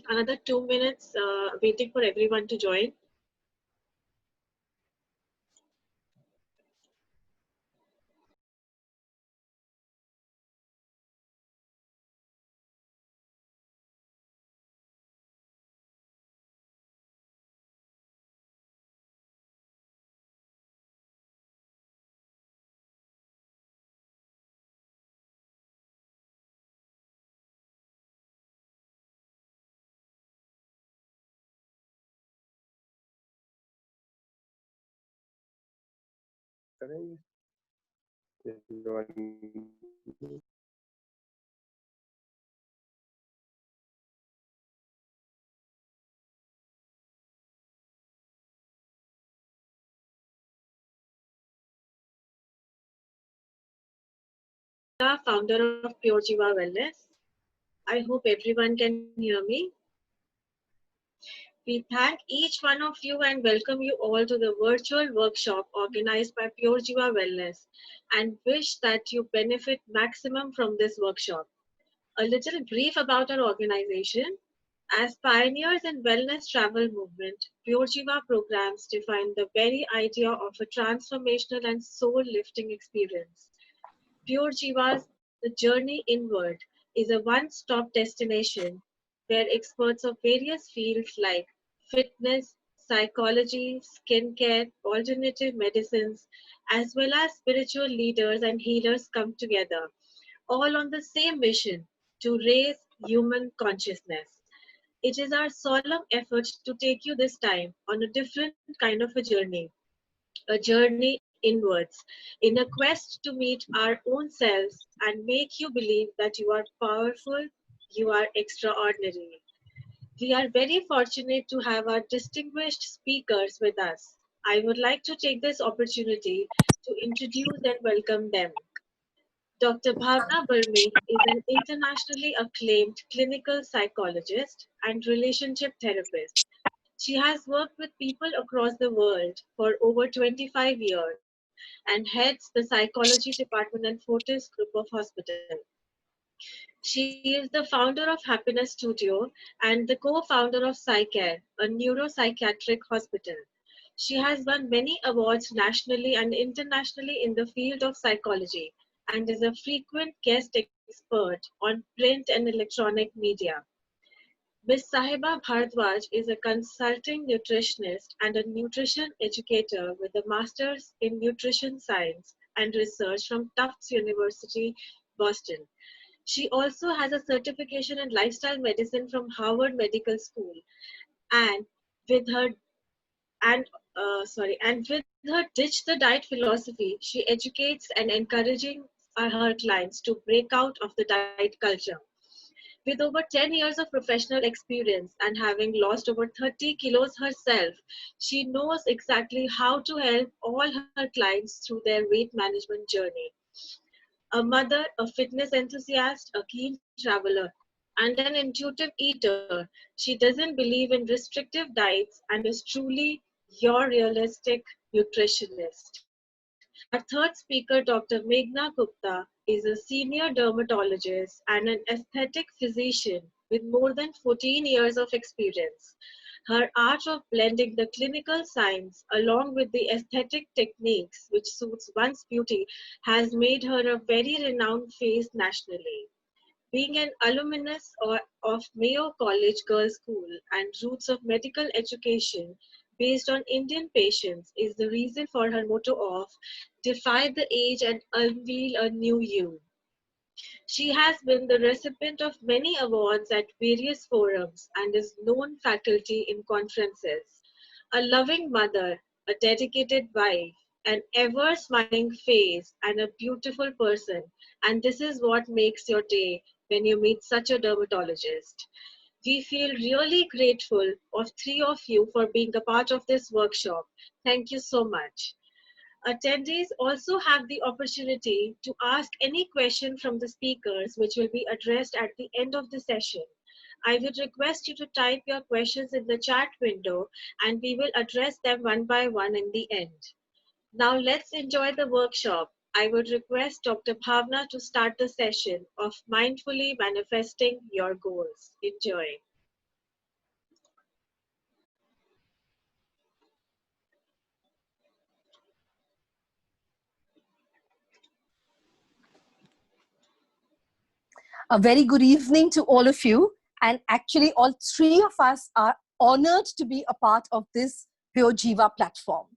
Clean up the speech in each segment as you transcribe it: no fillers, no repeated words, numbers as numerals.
Another 2 minutes waiting for everyone to join. Founder of Pure Jiva Wellness. I hope everyone can hear me. We thank each one of you and welcome you all to the virtual workshop organized by Pure Jiva Wellness and wish that you benefit maximum from this workshop. A little brief about our organization. As pioneers in wellness travel movement, Pure Jiva programs define the very idea of a transformational and soul-lifting experience. Pure Jiva's The Journey Inward is a one-stop destination where experts of various fields like fitness, psychology, skincare, alternative medicines, as well as spiritual leaders and healers come together, all on the same mission to raise human consciousness. It is our solemn effort to take you this time on a different kind of a journey inwards, in a quest to meet our own selves and make you believe that you are powerful, you are extraordinary. We are very fortunate to have our distinguished speakers with us. I would like to take this opportunity to introduce and welcome them. Dr. Bhavna Burmi is an internationally acclaimed clinical psychologist and relationship therapist. She has worked with people across the world for over 25 years and heads the psychology department at Fortis Group of Hospital. She is the founder of Happiness Studio and the co-founder of PsyCare, a neuropsychiatric hospital. She has won many awards nationally and internationally in the field of psychology and is a frequent guest expert on print and electronic media. Ms. Sahiba Bharadwaj is a consulting nutritionist and a nutrition educator with a master's in nutrition science and research from Tufts University, Boston. She also has a certification in lifestyle medicine from Harvard Medical School, and with her and with her ditch the diet philosophy, she educates and encouraging her clients to break out of the diet culture. With over 10 years of professional experience and having lost over 30 kilos herself, she knows exactly how to help all her clients through their weight management journey. A mother, a fitness enthusiast, a keen traveler, and an intuitive eater, she doesn't believe in restrictive diets and is truly your realistic nutritionist. Our third speaker, Dr. Meghna Gupta, is a senior dermatologist and an aesthetic physician with more than 14 years of experience. Her art of blending the clinical science along with the aesthetic techniques which suits one's beauty has made her a very renowned face nationally. Being an of Mayo College Girls' School and roots of medical education based on Indian patients is the reason for her motto of defy the age and unveil a new you. She has been the recipient of many awards at various forums and is known faculty in conferences. A loving mother, a dedicated wife, an ever smiling face, and a beautiful person. And this is what makes your day when you meet such a dermatologist. We feel really grateful of three of you for being a part of this workshop. Thank you so much. Attendees also have the opportunity to ask any question from the speakers, which will be addressed at the end of the session. I would request you to type your questions in the chat window and we will address them one by one in the end. Now let's enjoy the workshop. I would request Dr. Bhavna to start the session of mindfully manifesting your goals. Enjoy. A very good evening to all of you. And actually, all three of us are honored to be a part of this Pure Jiva platform,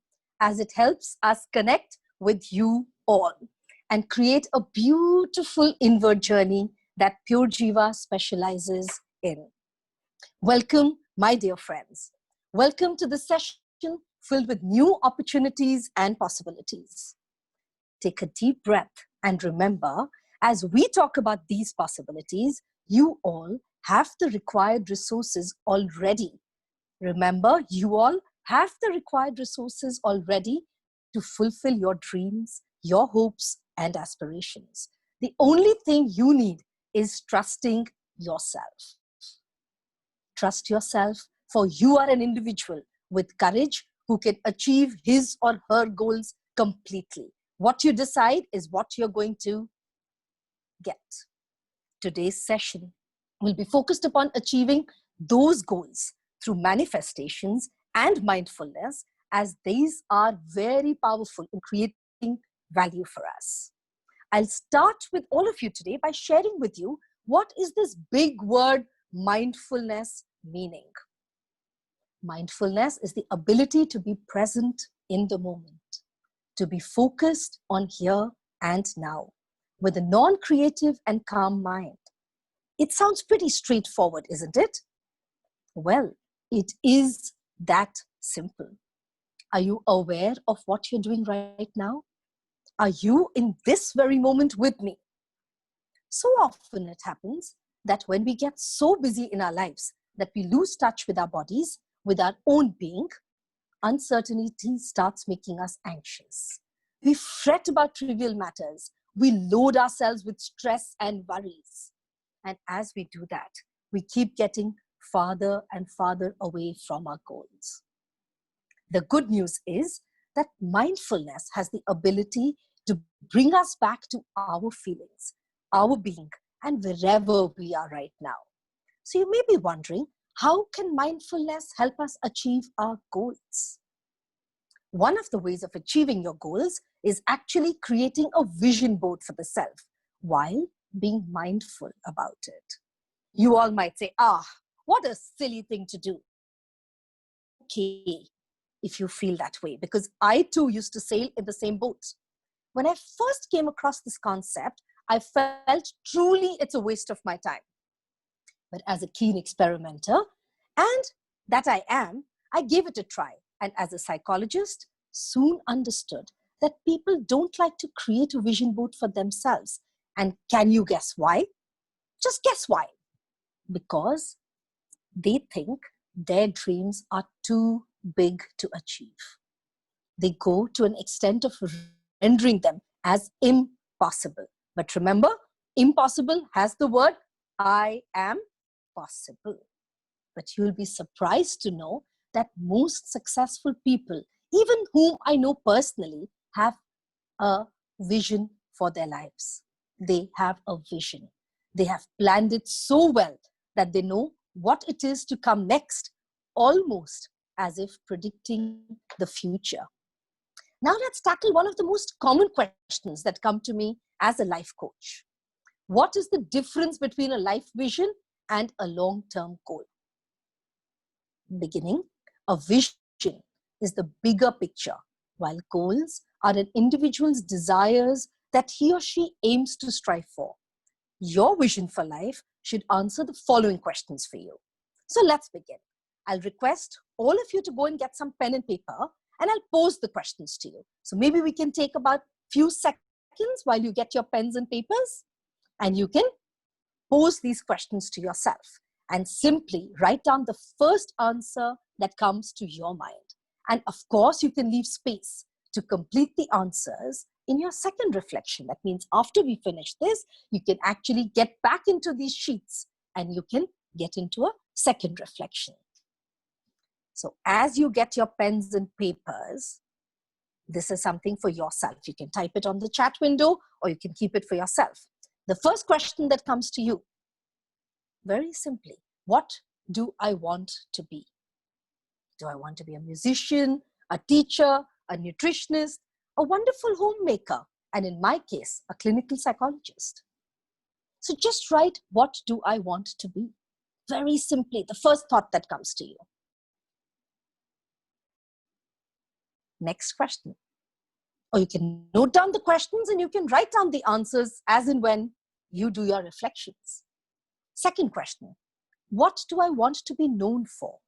as it helps us connect with you all and create a beautiful inward journey that Pure Jiva specializes in. Welcome, my dear friends. Welcome to the session filled with new opportunities and possibilities. Take a deep breath and remember, as we talk about these possibilities, you all have the required resources already. Remember, you all have the required resources already to fulfill your dreams, your hopes, and aspirations. The only thing you need is trusting yourself. Trust yourself, for you are an individual with courage who can achieve his or her goals completely. What you decide is what you're going to get. Today's session will be focused upon achieving those goals through manifestations and mindfulness, as these are very powerful in creating value for us. I'll start with all of you today by sharing with you what is this big word mindfulness meaning. Mindfulness is the ability to be present in the moment, to be focused on here and now with a non-creative and calm mind. It sounds pretty straightforward, isn't it? Well, it is that simple. Are you aware of what you're doing right now? Are you in this very moment with me? So often it happens that when we get so busy in our lives that we lose touch with our bodies, with our own being, uncertainty starts making us anxious. We fret about trivial matters. We load ourselves with stress and worries. And as we do that, we keep getting farther and farther away from our goals. The good news is that mindfulness has the ability to bring us back to our feelings, our being, and wherever we are right now. So you may be wondering, how can mindfulness help us achieve our goals? One of the ways of achieving your goals is actually creating a vision board for the self while being mindful about it. You all might say, what a silly thing to do. Okay, if you feel that way, because I too used to sail in the same boat. When I first came across this concept, I felt truly it's a waste of my time. But as a keen experimenter, and that I am, I gave it a try. And as a psychologist, soon understood that people don't like to create a vision board for themselves. And can you guess why? Just guess why. Because they think their dreams are too big to achieve. They go to an extent of rendering them as impossible. But remember, impossible has the word I am possible. But you'll be surprised to know that most successful people, even whom I know personally, have a vision for their lives. They have a vision. They have planned it so well that they know what it is to come next, almost as if predicting the future. Now let's tackle one of the most common questions that come to me as a life coach. What is the difference between a life vision and a long-term goal? Beginning, a vision is the bigger picture, while goals are an individual's desires that he or she aims to strive for. Your vision for life should answer the following questions for you. So let's begin. I'll request all of you to go and get some pen and paper, and I'll pose the questions to you. So maybe we can take about few seconds while you get your pens and papers, and you can pose these questions to yourself and simply write down the first answer that comes to your mind. And of course, you can leave space to complete the answers in your second reflection. That means after we finish this, you can actually get back into these sheets and you can get into a second reflection. So as you get your pens and papers, this is something for yourself. You can type it on the chat window or you can keep it for yourself. The first question that comes to you, very simply, what do I want to be? Do I want to be a musician, a teacher, a nutritionist, a wonderful homemaker, and in my case, a clinical psychologist? So just write, what do I want to be? Very simply, the first thought that comes to you. Next question. Or you can note down the questions and you can write down the answers as and when you do your reflections. Second question. What do I want to be known for?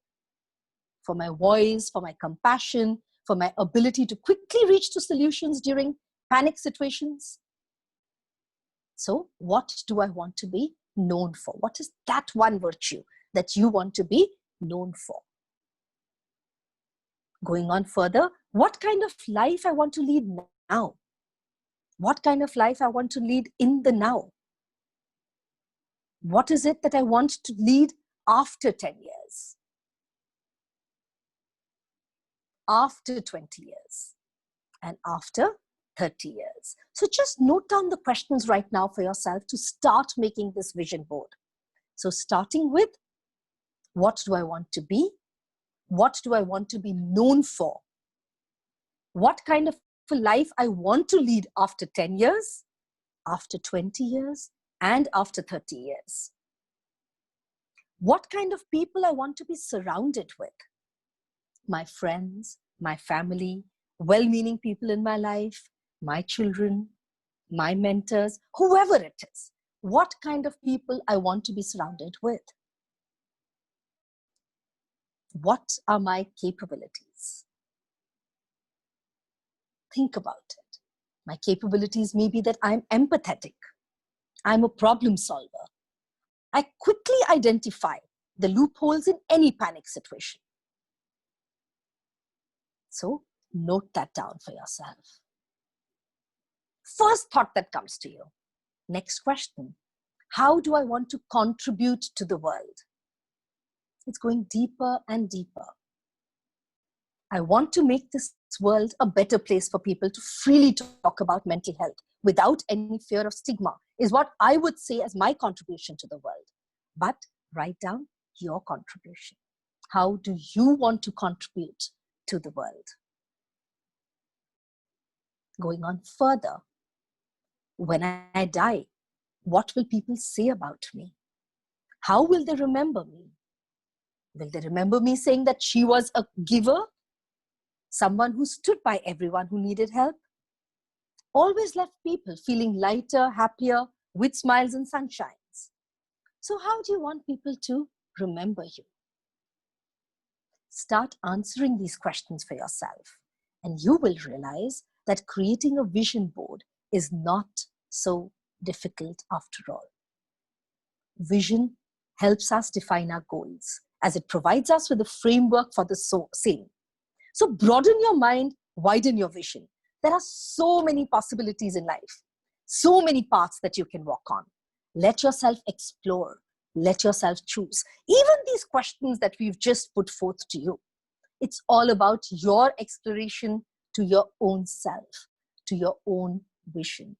For my voice, for my compassion, for my ability to quickly reach to solutions during panic situations? So, what do I want to be known for? What is that one virtue that you want to be known for? Going on further, what kind of life I want to lead now? What kind of life I want to lead in the now? What is it that I want to lead after 10 years? After 20 years? And after 30 years? So just note down the questions right now for yourself to start making this vision board. So starting with, what do I want to be? What do I want to be known for? What kind of a life I want to lead after 10 years, after 20 years, and after 30 years? What kind of people I want to be surrounded with? My friends, my family, well-meaning people in my life, my children, my mentors, whoever it is. What kind of people I want to be surrounded with? What are my capabilities? Think about it. My capabilities may be that I'm empathetic. I'm a problem solver. I quickly identify the loopholes in any panic situation. So note that down for yourself. First thought that comes to you. Next question. How do I want to contribute to the world? It's going deeper and deeper. I want to make this world a better place for people to freely talk about mental health without any fear of stigma, is what I would say as my contribution to the world. But write down your contribution. How do you want to contribute to the world? Going on further, when I die, what will people say about me? How will they remember me? Will they remember me saying that she was a giver? Someone who stood by everyone who needed help? Always left people feeling lighter, happier, with smiles and sunshines. So how do you want people to remember you? Start answering these questions for yourself, and you will realize that creating a vision board is not so difficult after all. Vision helps us define our goals, as it provides us with a framework for the same. So broaden your mind, widen your vision. There are so many possibilities in life, so many paths that you can walk on. Let yourself explore, let yourself choose. Even these questions that we've just put forth to you, it's all about your exploration to your own self, to your own vision.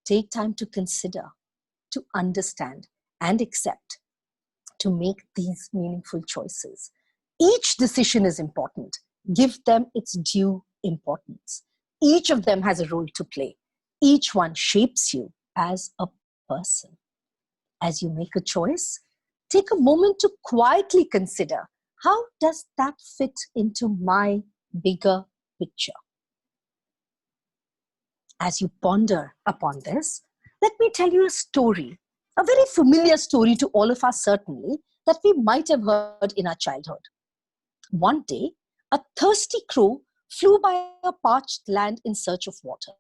Take time to consider, to understand, and accept, to make these meaningful choices. Each decision is important. Give them its due importance. Each of them has a role to play. Each one shapes you as a person. As you make a choice, take a moment to quietly consider, how does that fit into my bigger picture? As you ponder upon this, let me tell you a story, a very familiar story to all of us certainly, that we might have heard in our childhood. One day, a thirsty crow flew by a parched land in search of water.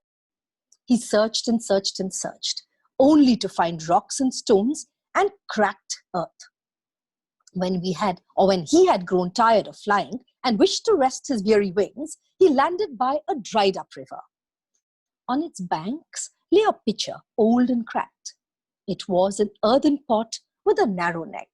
He searched and searched and searched, only to find rocks and stones and cracked earth. When he had grown tired of flying and wished to rest his weary wings, he landed by a dried up river. On its banks lay a pitcher, old and cracked. It was an earthen pot with a narrow neck.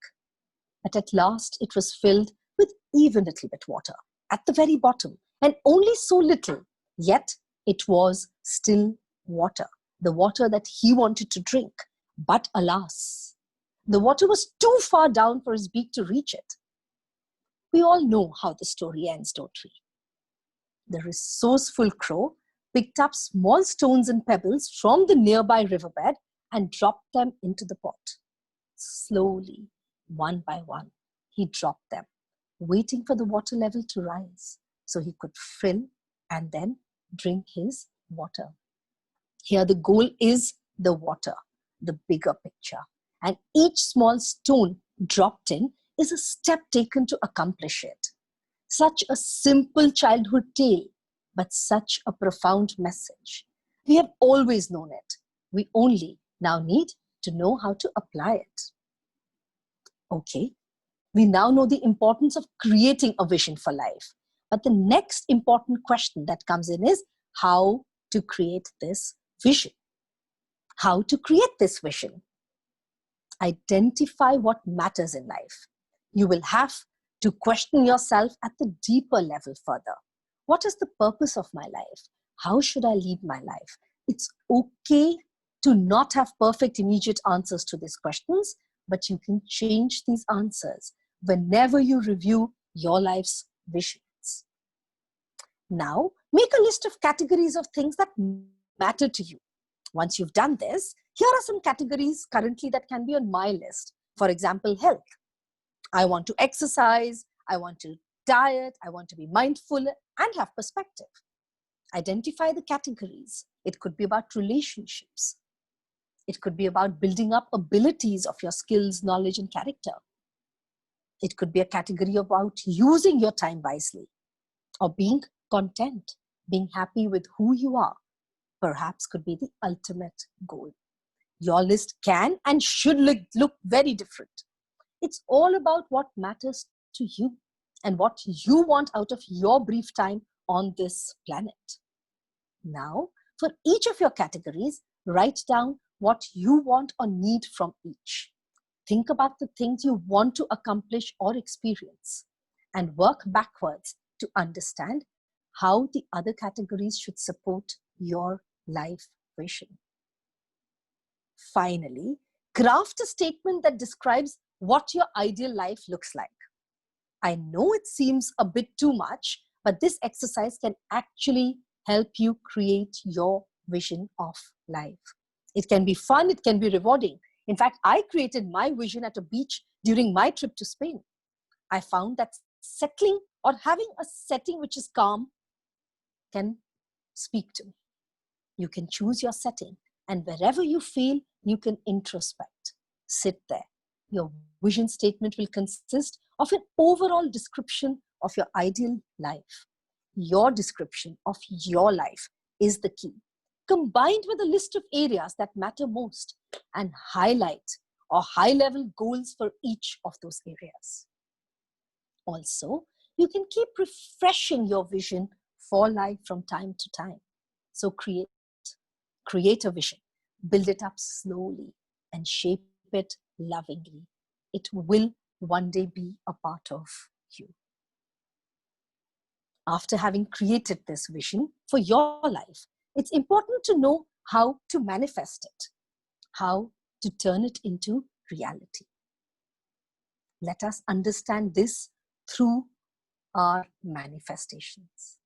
But at last it was filled with even a little bit water at the very bottom, and only so little, yet it was still water, the water that he wanted to drink. But alas, the water was too far down for his beak to reach it. We all know how the story ends, don't we? The resourceful crow picked up small stones and pebbles from the nearby riverbed and dropped them into the pot. Slowly, one by one, he dropped them, waiting for the water level to rise so he could fill and then drink his water. Here, the goal is the water, the bigger picture. And each small stone dropped in is a step taken to accomplish it. Such a simple childhood tale, but such a profound message. We have always known it. We only now need to know how to apply it. Okay, we now know the importance of creating a vision for life. But the next important question that comes in is how to create this vision. How to create this vision? Identify what matters in life. You will have to question yourself at the deeper level further. What is the purpose of my life? How should I lead my life? It's okay to not have perfect immediate answers to these questions, but you can change these answers whenever you review your life's visions. Now, make a list of categories of things that matter to you. Once you've done this, here are some categories currently that can be on my list. For example, health. I want to exercise, I want to diet, I want to be mindful and have perspective. Identify the categories. It could be about relationships. It could be about building up abilities of your skills, knowledge, and character. It could be a category about using your time wisely or being content, being happy with who you are. Perhaps could be the ultimate goal. Your list can and should look very different. It's all about what matters to you and what you want out of your brief time on this planet. Now, for each of your categories, write down what you want or need from each. Think about the things you want to accomplish or experience and work backwards to understand how the other categories should support your life vision. Finally, craft a statement that describes what your ideal life looks like. I know it seems a bit too much, but this exercise can actually help you create your vision of life. It can be fun, it can be rewarding. In fact, I created my vision at a beach during my trip to Spain. I found that settling or having a setting which is calm can speak to me. You can choose your setting, and wherever you feel, you can introspect. Sit there. Your vision statement will consist of an overall description of your ideal life. Your description of your life is the key, combined with a list of areas that matter most and highlight or high-level goals for each of those areas. Also, you can keep refreshing your vision for life from time to time. So create a vision, build it up slowly, and shape it lovingly. It will one day be a part of you. After having created this vision for your life, it's important to know how to manifest it, how to turn it into reality. Let us understand this through our manifestations.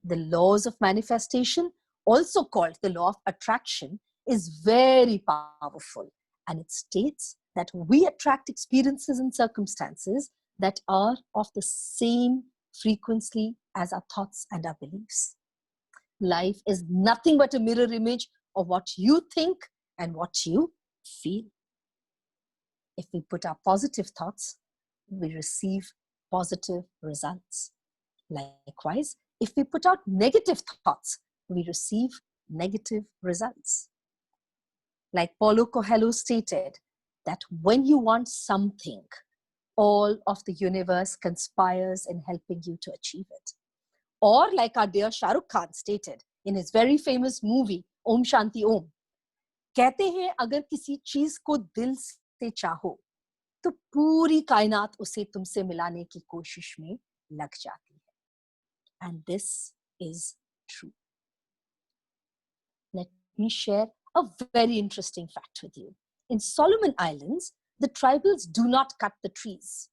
The laws of manifestation, also called the law of attraction, is very powerful, and it states that we attract experiences and circumstances that are of the same frequency as our thoughts and our beliefs. Life is nothing but a mirror image of what you think and what you feel. If we put our positive thoughts, we receive positive results. Likewise, if we put out negative thoughts, we receive negative results. Like Paulo Coelho stated, that when you want something, all of the universe conspires in helping you to achieve it. Or like our dear Shah Rukh Khan stated in his very famous movie, Om Shanti Om, कहते हैं अगर किसी चीज को दिल से चाहो, तो पूरी कायनात उसे तुमसे मिलाने की कोशिश में लग जाती है. And this is true. Let me share a very interesting fact with you. In Solomon Islands, the tribals do not cut the trees.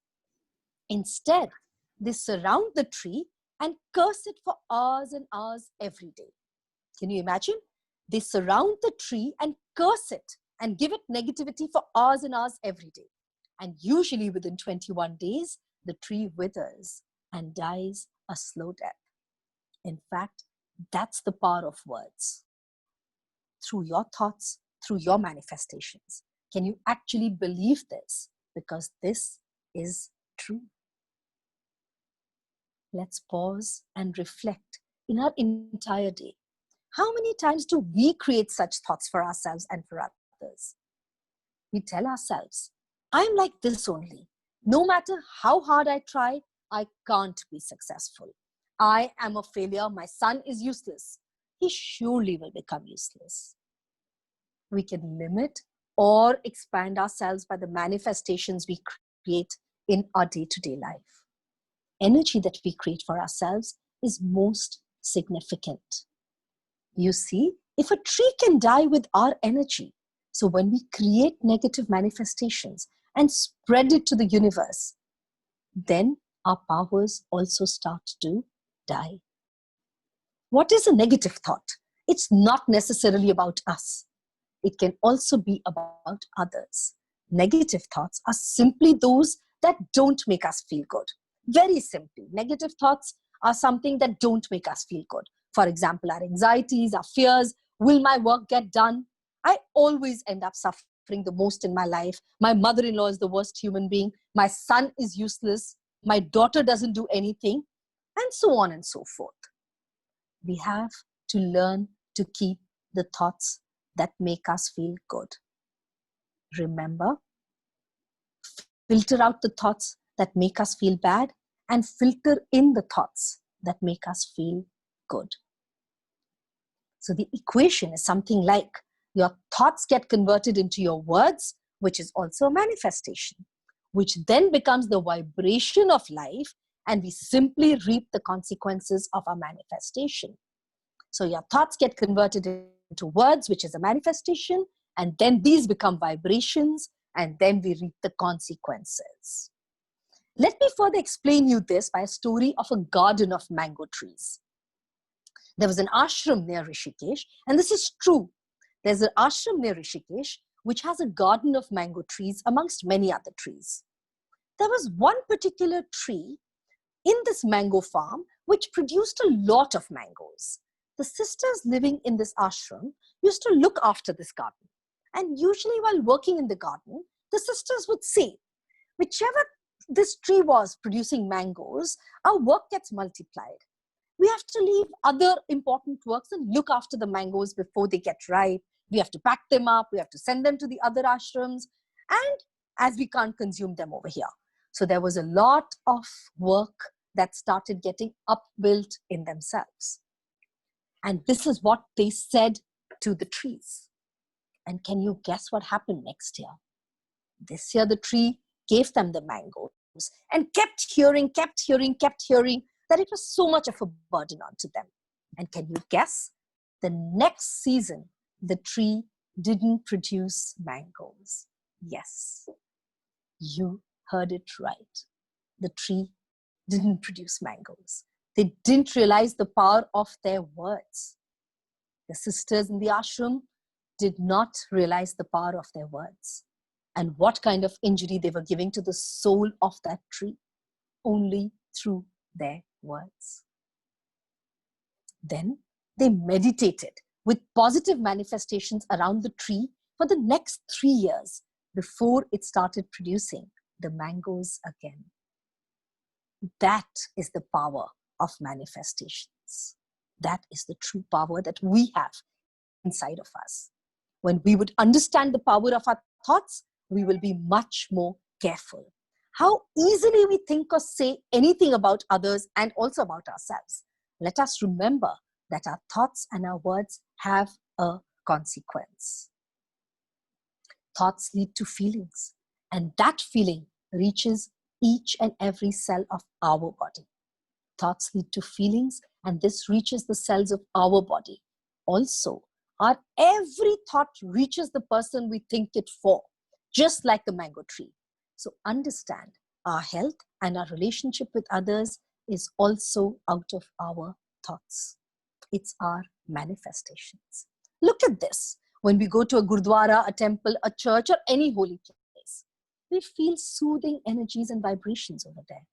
Instead, they surround the tree and curse it for hours and hours every day. Can you imagine? They surround the tree and curse it and give it negativity for hours and hours every day. And usually within 21 days, the tree withers and dies a slow death. In fact, that's the power of words. Through your thoughts, through your manifestations. Can you actually believe this? Because this is true. Let's pause and reflect in our entire day. How many times do we create such thoughts for ourselves and for others? We tell ourselves, I'm like this only. No matter how hard I try, I can't be successful. I am a failure. My son is useless. He surely will become useless. We can limit or expand ourselves by the manifestations we create in our day-to-day life. Energy that we create for ourselves is most significant. You see, if a tree can die with our energy, so when we create negative manifestations and spread it to the universe, then our powers also start to die. What is a negative thought? It's not necessarily about us. It can also be about others. Negative thoughts are simply those that don't make us feel good. Very simply, negative thoughts are something that don't make us feel good. For example, our anxieties, our fears. Will my work get done? I always end up suffering the most in my life. My mother-in-law is the worst human being. My son is useless. My daughter doesn't do anything. And so on and so forth. We have to learn to keep the thoughts that make us feel good. Remember, filter out the thoughts that make us feel bad and filter in the thoughts that make us feel good. So the equation is something like your thoughts get converted into your words, which is also a manifestation, which then becomes the vibration of life, and we simply reap the consequences of our manifestation. So your thoughts get converted into words, which is a manifestation, and then these become vibrations, and then we reap the consequences. Let me further explain you this by a story of a garden of mango trees. There was an ashram near Rishikesh, and this is true. There's an ashram near Rishikesh which has a garden of mango trees amongst many other trees. There was one particular tree in this mango farm which produced a lot of mangoes. The sisters living in this ashram used to look after this garden. And usually while working in the garden, the sisters would say, whichever this tree was producing mangoes, our work gets multiplied. We have to leave other important works and look after the mangoes before they get ripe. We have to pack them up. We have to send them to the other ashrams. And as we can't consume them over here. So there was a lot of work that started getting upbuilt in themselves. And this is what they said to the trees. And can you guess what happened next year? This year, the tree gave them the mangoes and kept hearing that it was so much of a burden onto them. And can you guess? The next season, the tree didn't produce mangoes. Yes, you heard it right. The tree didn't produce mangoes. They didn't realize the power of their words. The sisters in the ashram did not realize the power of their words and what kind of injury they were giving to the soul of that tree only through their words. Then they meditated with positive manifestations around the tree for the next 3 years before it started producing the mangoes again. That is the power of manifestations. That is the true power that we have inside of us. When we would understand the power of our thoughts, we will be much more careful. How easily we think or say anything about others and also about ourselves. Let us remember that our thoughts and our words have a consequence. Thoughts lead to feelings, and that feeling reaches each and every cell of our body. Thoughts lead to feelings, and this reaches the cells of our body. Also, our every thought reaches the person we think it for, just like the mango tree. So understand, our health and our relationship with others is also out of our thoughts. It's our manifestations. Look at this. When we go to a gurdwara, a temple, a church, or any holy place, we feel soothing energies and vibrations over there.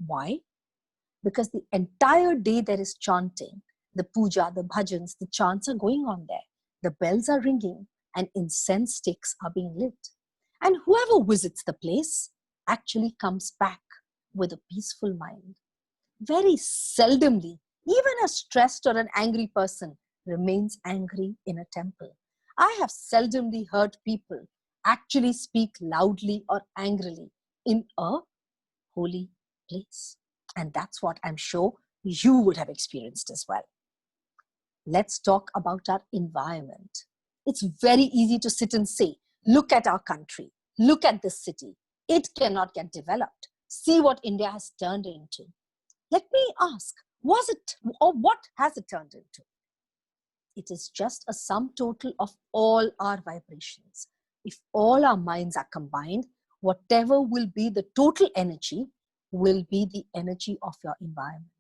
Why? Because the entire day there is chanting, the puja, the bhajans, the chants are going on there. The bells are ringing and incense sticks are being lit. And whoever visits the place actually comes back with a peaceful mind. Very seldomly, even a stressed or an angry person remains angry in a temple. I have seldomly heard people actually speak loudly or angrily in a holy place. And that's what I'm sure you would have experienced as well. Let's talk about our environment. It's very easy to sit and say, look at our country, look at this city. It cannot get developed. See what India has turned into. Let me ask, was it or what has it turned into? It is just a sum total of all our vibrations. If all our minds are combined, whatever will be the total energy will be the energy of your environment,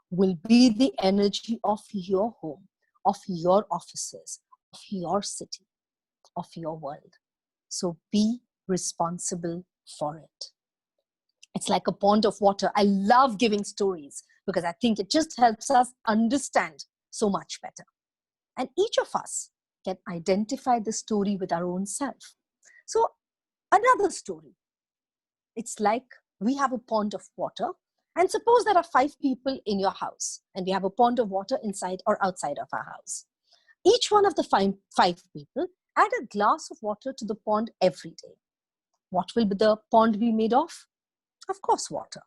will be the energy of your home, of your offices, of your city, of your world. So be responsible for it. It's like a pond of water. I love giving stories because I think it just helps us understand so much better. And each of us can identify the story with our own self. So another story. It's like we have a pond of water, and suppose there are 5 people in your house, and we have a pond of water inside or outside of our house. Each one of the five people add a glass of water to the pond every day. What will the pond be made of? Of course, water.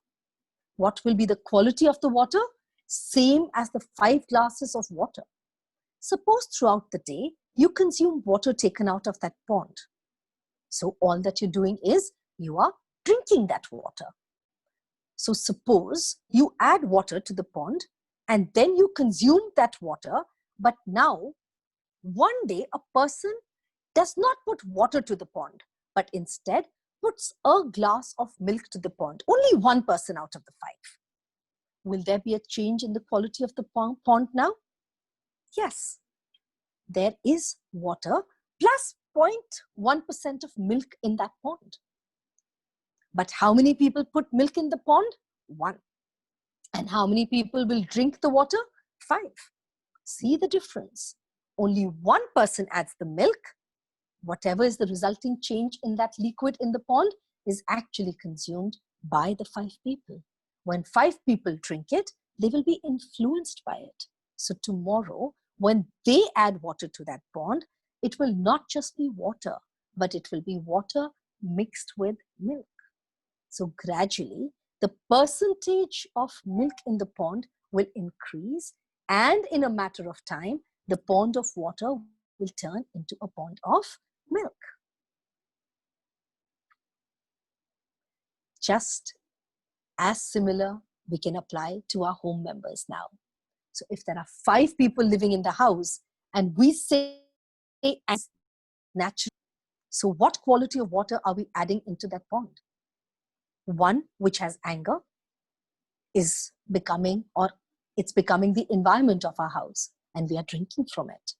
What will be the quality of the water? Same as the 5 glasses of water. Suppose throughout the day, you consume water taken out of that pond. So all that you're doing is you are drinking that water. So suppose you add water to the pond and then you consume that water, but now one day a person does not put water to the pond, but instead puts a glass of milk to the pond. Only one person out of the 5. Will there be a change in the quality of the pond now? Yes, there is water plus 0.1% of milk in that pond. But how many people put milk in the pond? 1. And how many people will drink the water? 5. See the difference. Only 1 person adds the milk. Whatever is the resulting change in that liquid in the pond is actually consumed by the 5 people. When 5 people drink it, they will be influenced by it. So tomorrow, when they add water to that pond, it will not just be water, but it will be water mixed with milk. So gradually, the percentage of milk in the pond will increase, and in a matter of time, the pond of water will turn into a pond of milk. Just as similar, we can apply to our home members now. So if there are 5 people living in the house and we say as natural, so what quality of water are we adding into that pond? One which has anger is becoming, or it's becoming the environment of our house, and we are drinking from it.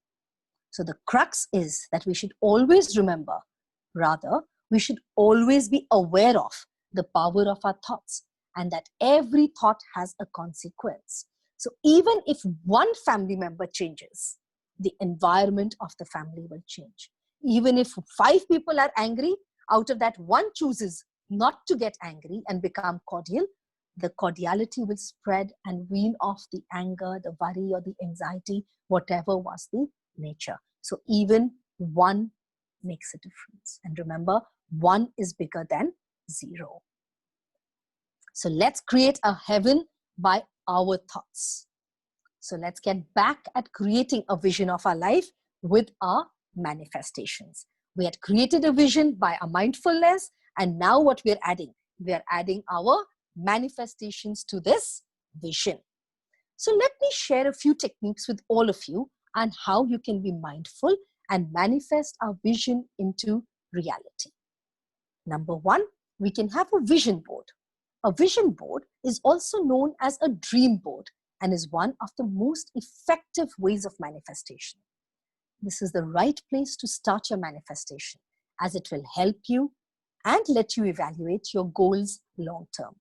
So the crux is that we should always remember, rather, we should always be aware of the power of our thoughts, and that every thought has a consequence. So even if one family member changes, the environment of the family will change. Even if 5 people are angry, out of that 1 chooses not to get angry and become cordial, the cordiality will spread and wean off the anger, the worry, or the anxiety, whatever was the nature. So even 1 makes a difference. And remember, 1 is bigger than 0. So let's create a heaven by our thoughts. So let's get back at creating a vision of our life with our manifestations. We had created a vision by our mindfulness, and now what we're adding? We're adding our manifestations to this vision. So let me share a few techniques with all of you on how you can be mindful and manifest our vision into reality. Number 1, we can have a vision board. A vision board is also known as a dream board and is one of the most effective ways of manifestation. This is the right place to start your manifestation, as it will help you and let you evaluate your goals long term.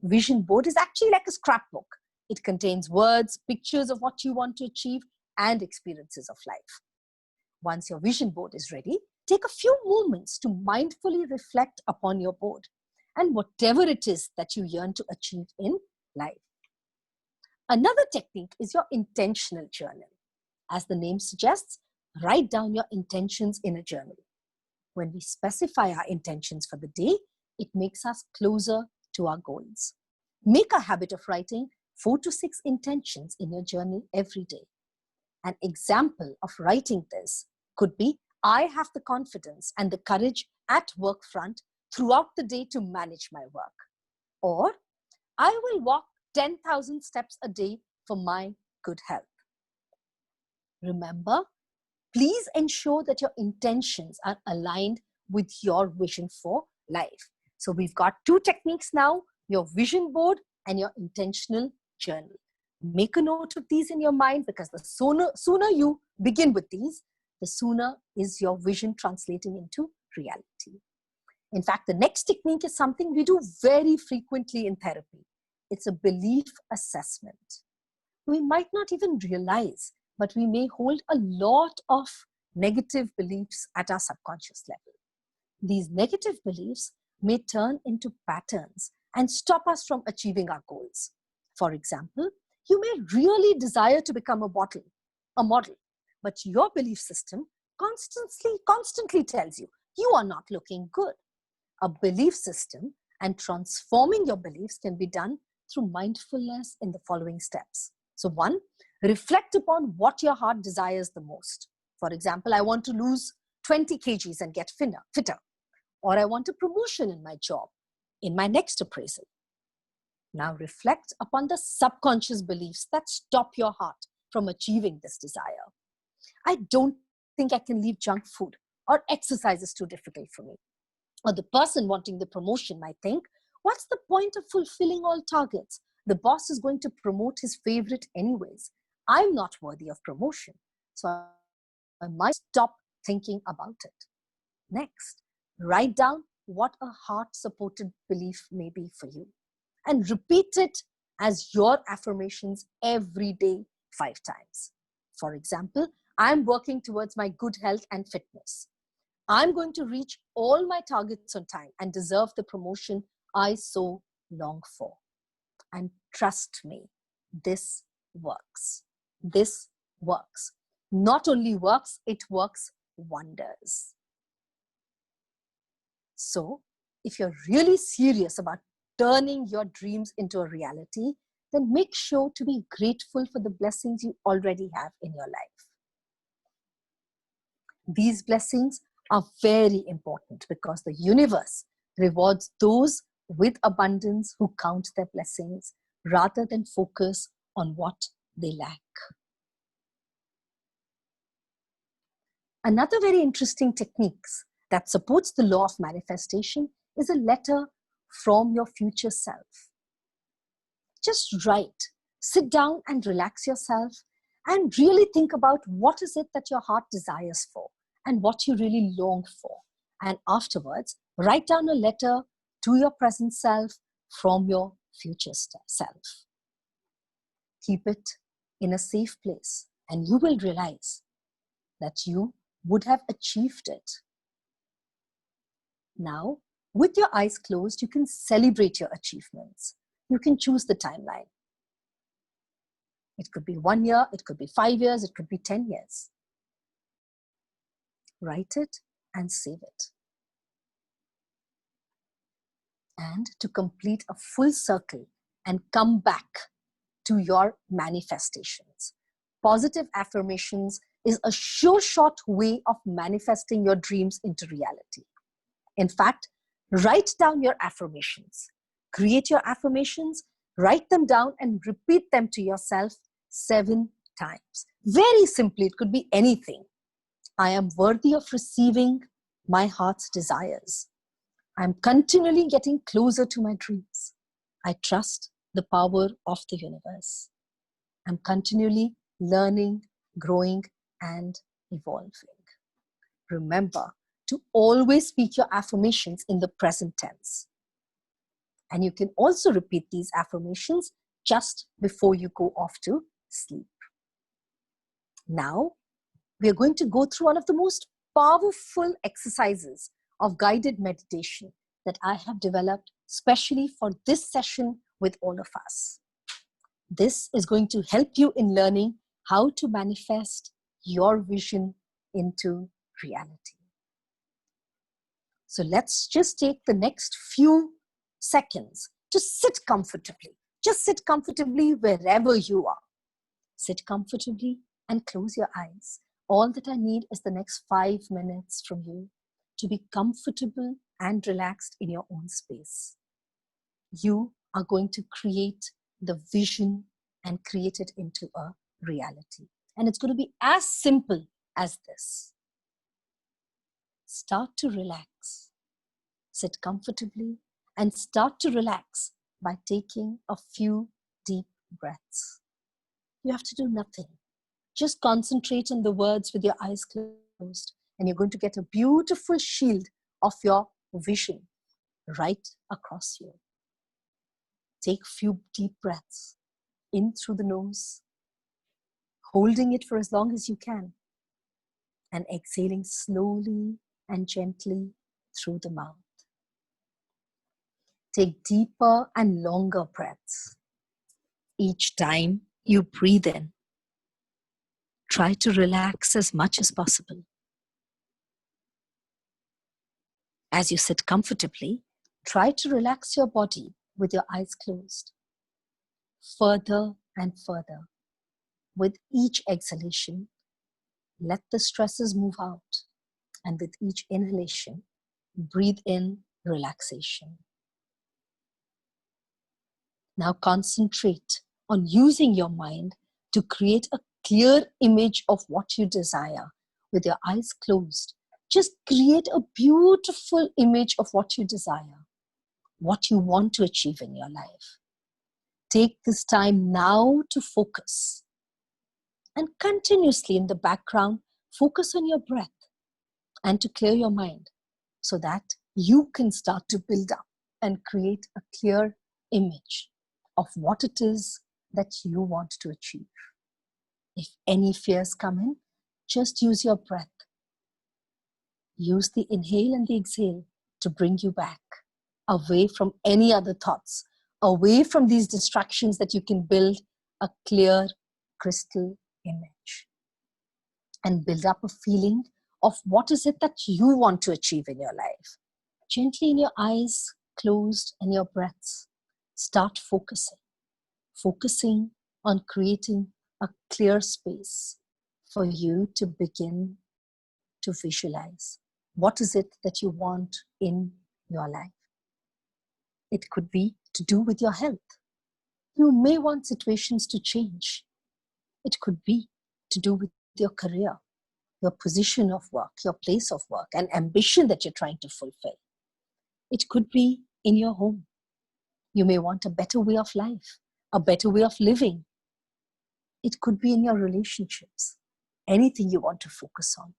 Vision board is actually like a scrapbook. It contains words, pictures of what you want to achieve, and experiences of life. Once your vision board is ready, take a few moments to mindfully reflect upon your board and whatever it is that you yearn to achieve in life. Another technique is your intentional journal. As the name suggests, write down your intentions in a journal. When we specify our intentions for the day, it makes us closer to our goals. Make a habit of writing 4 to 6 intentions in your journal every day. An example of writing this could be, I have the confidence and the courage at work front throughout the day to manage my work. Or, I will walk 10,000 steps a day for my good health. Remember, please ensure that your intentions are aligned with your vision for life. So we've got 2 techniques now, your vision board and your intentional journal. Make a note of these in your mind, because the sooner you begin with these, the sooner is your vision translating into reality. In fact, the next technique is something we do very frequently in therapy. It's a belief assessment. We might not even realize, but we may hold a lot of negative beliefs at our subconscious level. These negative beliefs may turn into patterns and stop us from achieving our goals. For example, you may really desire to become a model, but your belief system constantly tells you, you are not looking good. A belief system and transforming your beliefs can be done through mindfulness in the following steps. So 1, reflect upon what your heart desires the most. For example, I want to lose 20 kgs and get fitter. Or I want a promotion in my job, in my next appraisal. Now reflect upon the subconscious beliefs that stop your heart from achieving this desire. I don't think I can leave junk food, or exercise is too difficult for me. Or the person wanting the promotion might think, what's the point of fulfilling all targets? The boss is going to promote his favorite anyways. I'm not worthy of promotion. So I might stop thinking about it. Next, write down what a heart-supported belief may be for you and repeat it as your affirmations every day 5 times. For example, I'm working towards my good health and fitness. I'm going to reach all my targets on time and deserve the promotion I so long for. And trust me, this works. This works. Not only works, it works wonders. So, if you're really serious about turning your dreams into a reality, then make sure to be grateful for the blessings you already have in your life. These blessings are very important because the universe rewards those with abundance who count their blessings rather than focus on what they lack. Another very interesting technique that supports the law of manifestation is a letter from your future self. Just write, sit down and relax yourself and really think about what is it that your heart desires for and what you really long for. And afterwards, write down a letter to your present self from your future self. Keep it in a safe place and you will realize that you would have achieved it. Now, with your eyes closed, you can celebrate your achievements. You can choose the timeline. It could be 1 year, it could be 5 years, it could be 10 years. Write it and save it. And to complete a full circle and come back to your manifestations. Positive affirmations is a sure shot way of manifesting your dreams into reality. In fact, write down your affirmations. Create your affirmations, write them down and repeat them to yourself 7 times. Very simply, it could be anything. I am worthy of receiving my heart's desires. I'm continually getting closer to my dreams. I trust the power of the universe. I'm continually learning, growing, and evolving. Remember to always speak your affirmations in the present tense. And you can also repeat these affirmations just before you go off to sleep. Now, we are going to go through one of the most powerful exercises of guided meditation that I have developed specially for this session with all of us. This is going to help you in learning how to manifest your vision into reality. So let's just take the next few seconds to sit comfortably. Just sit comfortably wherever you are. Sit comfortably and close your eyes. All that I need is the next 5 minutes from you to be comfortable and relaxed in your own space. You are going to create the vision and create it into a reality. And it's going to be as simple as this. Start to relax. Sit comfortably and start to relax by taking a few deep breaths. You have to do nothing. Just concentrate on the words with your eyes closed, and you're going to get a beautiful shield of your vision right across you. Take a few deep breaths in through the nose, holding it for as long as you can, and exhaling slowly and gently through the mouth. Take deeper and longer breaths. Each time you breathe in, try to relax as much as possible. As you sit comfortably, try to relax your body with your eyes closed. Further and further. With each exhalation, let the stresses move out. And with each inhalation, breathe in relaxation. Now concentrate on using your mind to create a clear image of what you desire. With your eyes closed, just create a beautiful image of what you desire, what you want to achieve in your life. Take this time now to focus. And continuously in the background, focus on your breath and to clear your mind so that you can start to build up and create a clear image of what it is that you want to achieve. If any fears come in, just use your breath. Use the inhale and the exhale to bring you back away from any other thoughts, away from these distractions, that you can build a clear, crystal image and build up a feeling of what is it that you want to achieve in your life. Gently, in your eyes closed and your breaths, start focusing on creating a clear space for you to begin to visualize. What is it that you want in your life? It could be to do with your health. You may want situations to change. It could be to do with your career, your position of work, your place of work, an ambition that you're trying to fulfill. It could be in your home. You may want a better way of life, a better way of living. It could be in your relationships, anything you want to focus on.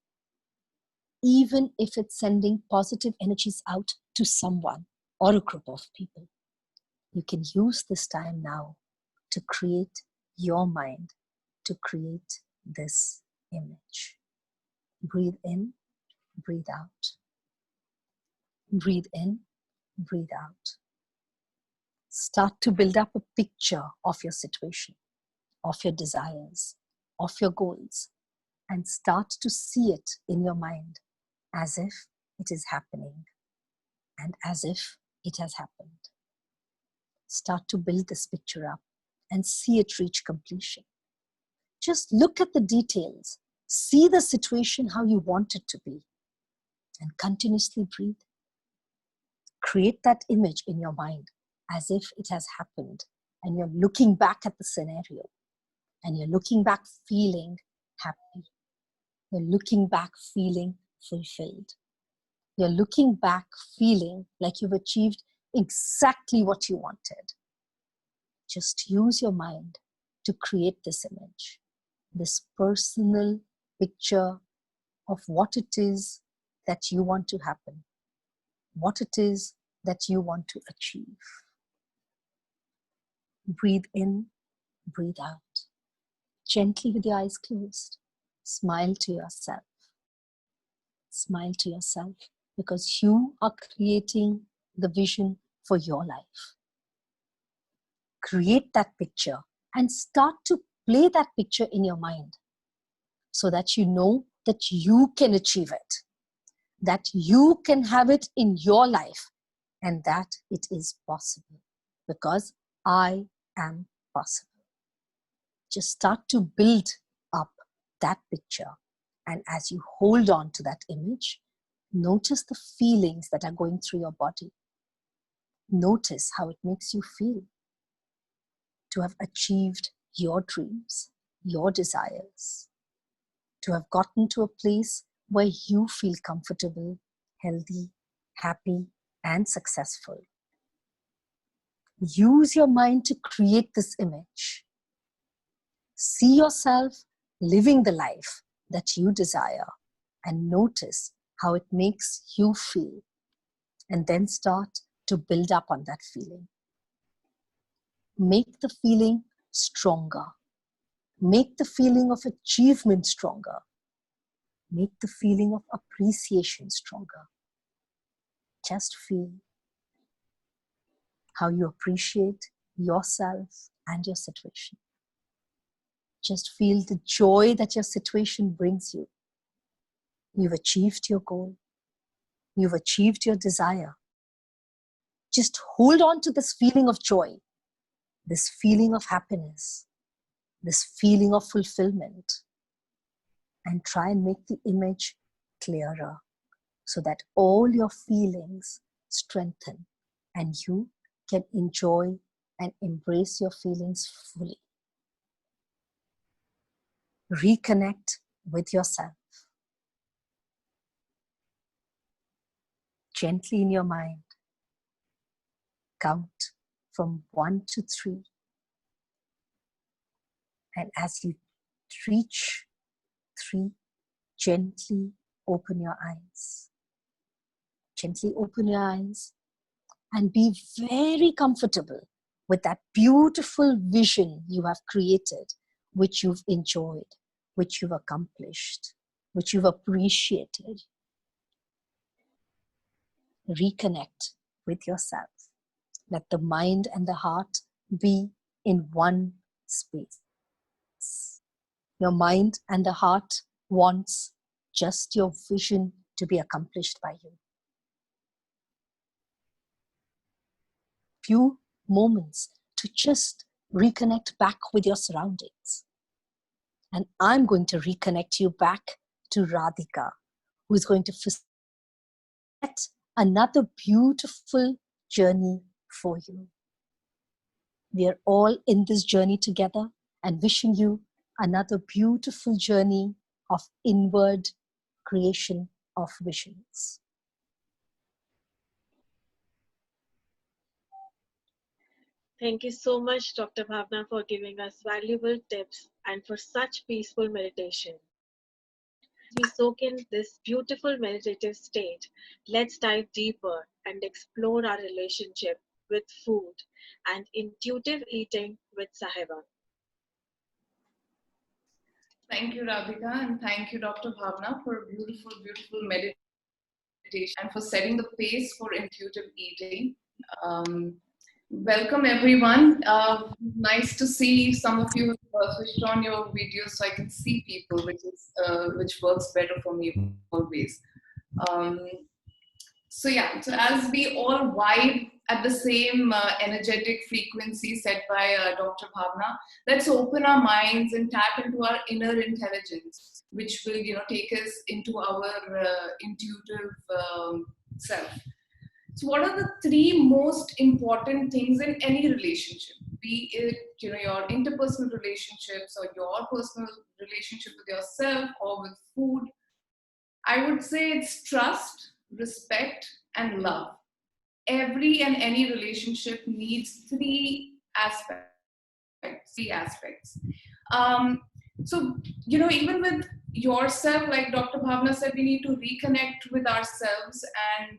Even if it's sending positive energies out to someone or a group of people, you can use this time now to create your mind, to create this image. Breathe in, breathe out. Breathe in, breathe out. Start to build up a picture of your situation, of your desires, of your goals, and start to see it in your mind as if it is happening and as if it has happened. Start to build this picture up and see it reach completion. Just look at the details, see the situation how you want it to be, and continuously breathe. Create that image in your mind as if it has happened, and you're looking back at the scenario, and you're looking back feeling happy. You're looking back feeling fulfilled. You're looking back feeling like you've achieved exactly what you wanted. Just use your mind to create this image, this personal picture of what it is that you want to happen, what it is that you want to achieve. Breathe in, breathe out. Gently with your eyes closed, smile to yourself. Smile to yourself because you are creating the vision for your life. Create that picture and start to play that picture in your mind so that you know that you can achieve it, that you can have it in your life, and that it is possible because I am possible. Just start to build up that picture. And as you hold on to that image, notice the feelings that are going through your body. Notice how it makes you feel to have achieved your dreams, your desires, to have gotten to a place where you feel comfortable, healthy, happy, and successful. Use your mind to create this image. See yourself living the life that you desire and notice how it makes you feel. And then start to build up on that feeling. Make the feeling stronger. Make the feeling of achievement stronger. Make the feeling of appreciation stronger. Just feel how you appreciate yourself and your situation. Just feel the joy that your situation brings you. You've achieved your goal. You've achieved your desire. Just hold on to this feeling of joy, this feeling of happiness, this feeling of fulfillment, and try and make the image clearer so that all your feelings strengthen and you can enjoy and embrace your feelings fully. Reconnect with yourself. Gently in your mind, count from 1 to 3. And as you reach 3, gently open your eyes. Gently open your eyes and be very comfortable with that beautiful vision you have created, which you've enjoyed, which you've accomplished, which you've appreciated. Reconnect with yourself. Let the mind and the heart be in one space. Your mind and the heart wants just your vision to be accomplished by you. Few moments to just reconnect back with your surroundings. And I'm going to reconnect you back to Radhika, who is going to facilitate another beautiful journey for you. We are all in this journey together and wishing you another beautiful journey of inward creation of visions. Thank you so much, Dr. Bhavna, for giving us valuable tips and for such peaceful meditation. We soak in this beautiful meditative state, let's dive deeper and explore our relationship with food and intuitive eating with Sahiba. Thank you, Radhika, and thank you, Dr. Bhavna, for a beautiful, beautiful meditation and for setting the pace for intuitive eating. Um, Welcome, everyone. Nice to see some of you switched on your videos so I can see people, which works better for me always. Um, so as we all vibe at the same energetic frequency set by Dr. Bhavna, let's open our minds and tap into our inner intelligence, which will, take us into our intuitive self. So, what are the 3 most important things in any relationship? Be it, your interpersonal relationships or your personal relationship with yourself or with food. I would say it's trust, respect, and love. Every and any relationship needs 3 aspects. 3 aspects. So, you know, even with yourself, like Dr. Bhavna said, we need to reconnect with ourselves and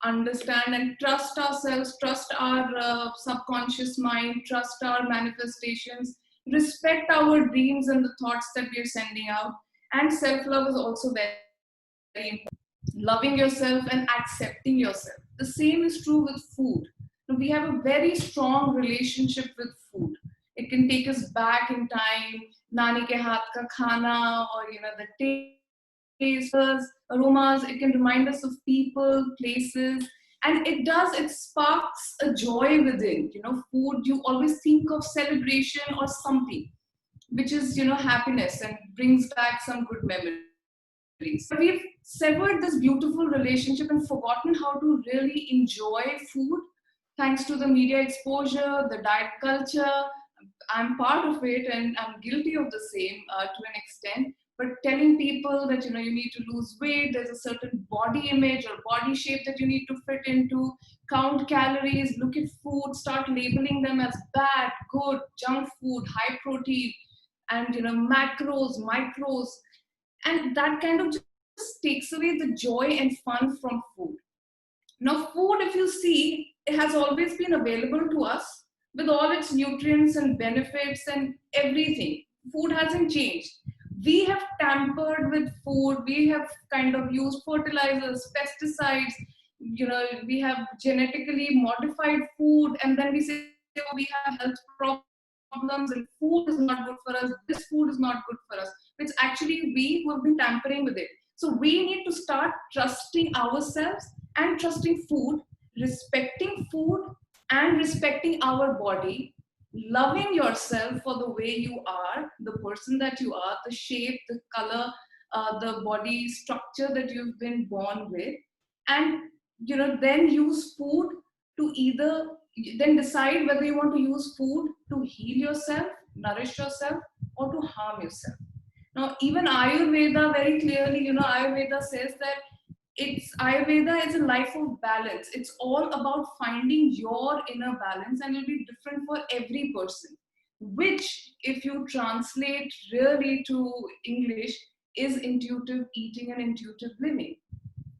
understand and trust ourselves, trust our subconscious mind, trust our manifestations, respect our dreams and the thoughts that we are sending out. And self-love is also very, very important. Loving yourself and accepting yourself. The same is true with food. We have a very strong relationship with food. It can take us back in time, nani ke haath ka khana, or you know, the taste, aromas. It can remind us of people, places, and it sparks a joy within. You know, food. You always think of celebration or something, which is, you know, happiness and brings back some good memories. But we've severed this beautiful relationship and forgotten how to really enjoy food thanks to the media exposure, the diet culture. I'm part of it and I'm guilty of the same to an extent. But telling people that, you know, you need to lose weight, there's a certain body image or body shape that you need to fit into, count calories, look at food, start labeling them as bad, good, junk food, high protein, and, you know, macros, micros, and that kind of just takes away the joy and fun from food. Now, food, if you see, it has always been available to us with all its nutrients and benefits and everything. Food hasn't changed. We have tampered with food. We have kind of used fertilizers, pesticides. You know, we have genetically modified food, and then we say, oh, we have health problems, and food is not good for us. This food is not good for us. It's actually we who have been tampering with it. So we need to start trusting ourselves and trusting food, respecting food and respecting our body, loving yourself for the way you are, the person that you are, the shape, the color, the body structure that you've been born with, and, you know, then use food to either, then decide whether you want to use food to heal yourself, nourish yourself, or to harm yourself. Now, even Ayurveda very clearly, you know, Ayurveda says that Ayurveda is a life of balance. It's all about finding your inner balance, and it'll be different for every person, which, if you translate really to English, is intuitive eating and intuitive living.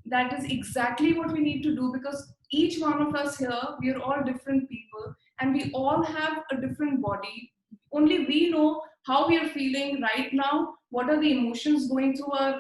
That is exactly what we need to do, because each one of us here, we are all different people and we all have a different body. Only we know how we are feeling right now, what are the emotions going through our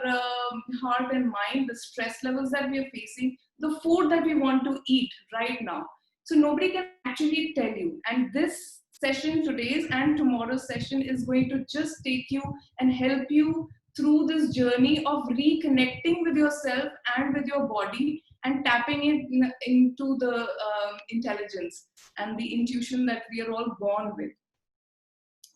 heart and mind, the stress levels that we are facing, the food that we want to eat right now. So nobody can actually tell you. And this session, today's and tomorrow's session, is going to just take you and help you through this journey of reconnecting with yourself and with your body and tapping it into the intelligence and the intuition that we are all born with.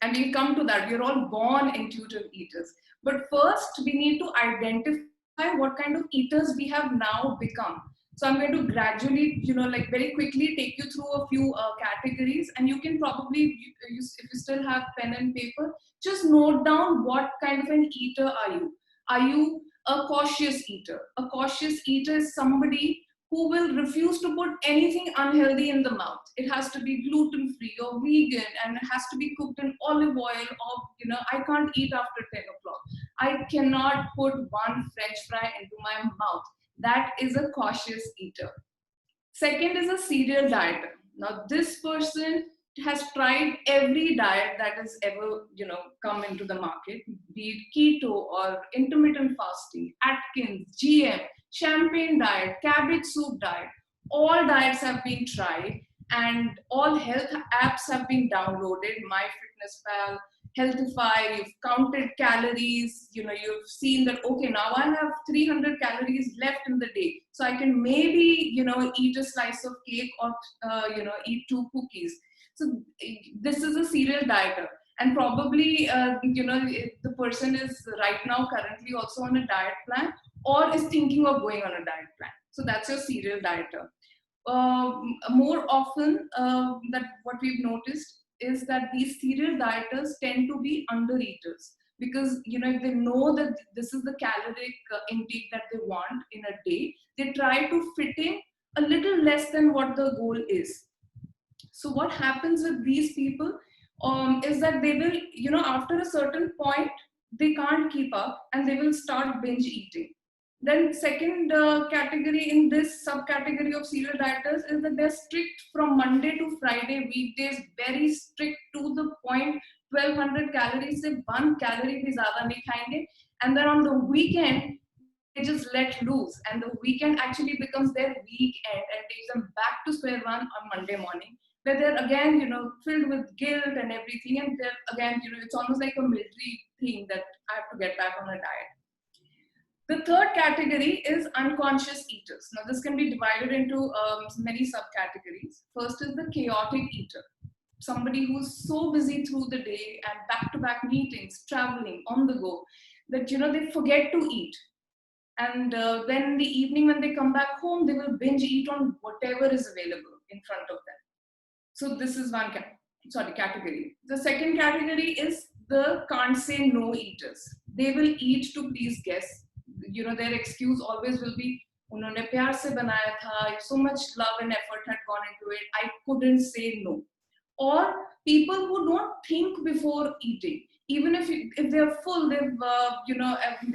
And we'll come to that. We're all born intuitive eaters. But first, we need to identify what kind of eaters we have now become. So I'm going to gradually, you know, like very quickly take you through a few categories, and you can probably, if you still have pen and paper, just note down what kind of an eater are you. Are you a cautious eater? A cautious eater is somebody who will refuse to put anything unhealthy in the mouth. It has to be gluten-free or vegan, and it has to be cooked in olive oil, or, you know, I can't eat after 10 o'clock. I cannot put one French fry into my mouth. That is a cautious eater. Second is a serial dieter. Now, this person has tried every diet that has ever, you know, come into the market, be it keto or intermittent fasting, Atkins, GM, champagne diet, cabbage soup diet. All diets have been tried, and all health apps have been downloaded. MyFitnessPal, Healthify, you've counted calories, you know, you've seen that, okay, now I have 300 calories left in the day. So I can maybe, you know, eat a slice of cake or, you know, eat 2 cookies. So this is a serial dieter. And probably, you know, the person is right now currently also on a diet plan or is thinking of going on a diet plan. So that's your serial dieter. More often, that what we've noticed is that these serial dieters tend to be undereaters, because, you know, if they know that this is the caloric intake that they want in a day, they try to fit in a little less than what the goal is. So what happens with these people? is that they will, after a certain point, they can't keep up and they will start binge eating. Then second category in this subcategory of serial dieters is that they're strict from Monday to Friday, weekdays, very strict to the point, 1200 calories, se 1 calorie bhi zyada nahi khayenge. And then on the weekend, they just let loose, and the weekend actually becomes their weekend and takes them back to square one on Monday morning, where they're again, filled with guilt and everything, and they're again, it's almost like a military thing that I have to get back on a diet. The third category is unconscious eaters. Now, this can be divided into many subcategories. First is the chaotic eater, somebody who's so busy through the day and back-to-back meetings, traveling, on the go, that they forget to eat. And then in the evening when they come back home, they will binge eat on whatever is available in front of them. So this is one category. The second category is the can't say no eaters. They will eat to please guests. Their excuse always will be, unhone pyar se banaya tha, so much love and effort had gone into it, I couldn't say no. Or people who don't think before eating. Even if they're full, they're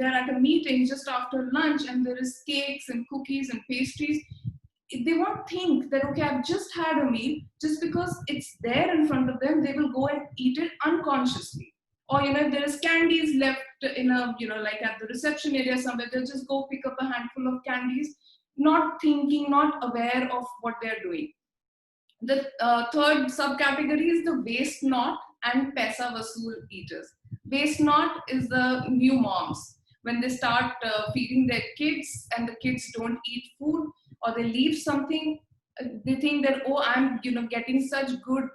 at a meeting just after lunch and there is cakes and cookies and pastries, they won't think that, okay, I've just had a meal. Just because it's there in front of them, they will go and eat it unconsciously. Or, if there is candies left in a, like at the reception area somewhere, they'll just go pick up a handful of candies, not thinking, not aware of what they're doing. The third subcategory is the waste not and paisa vasool eaters. Waste not is the new moms. When they start feeding their kids and the kids don't eat food, or they leave something, they think that, oh, I'm getting such good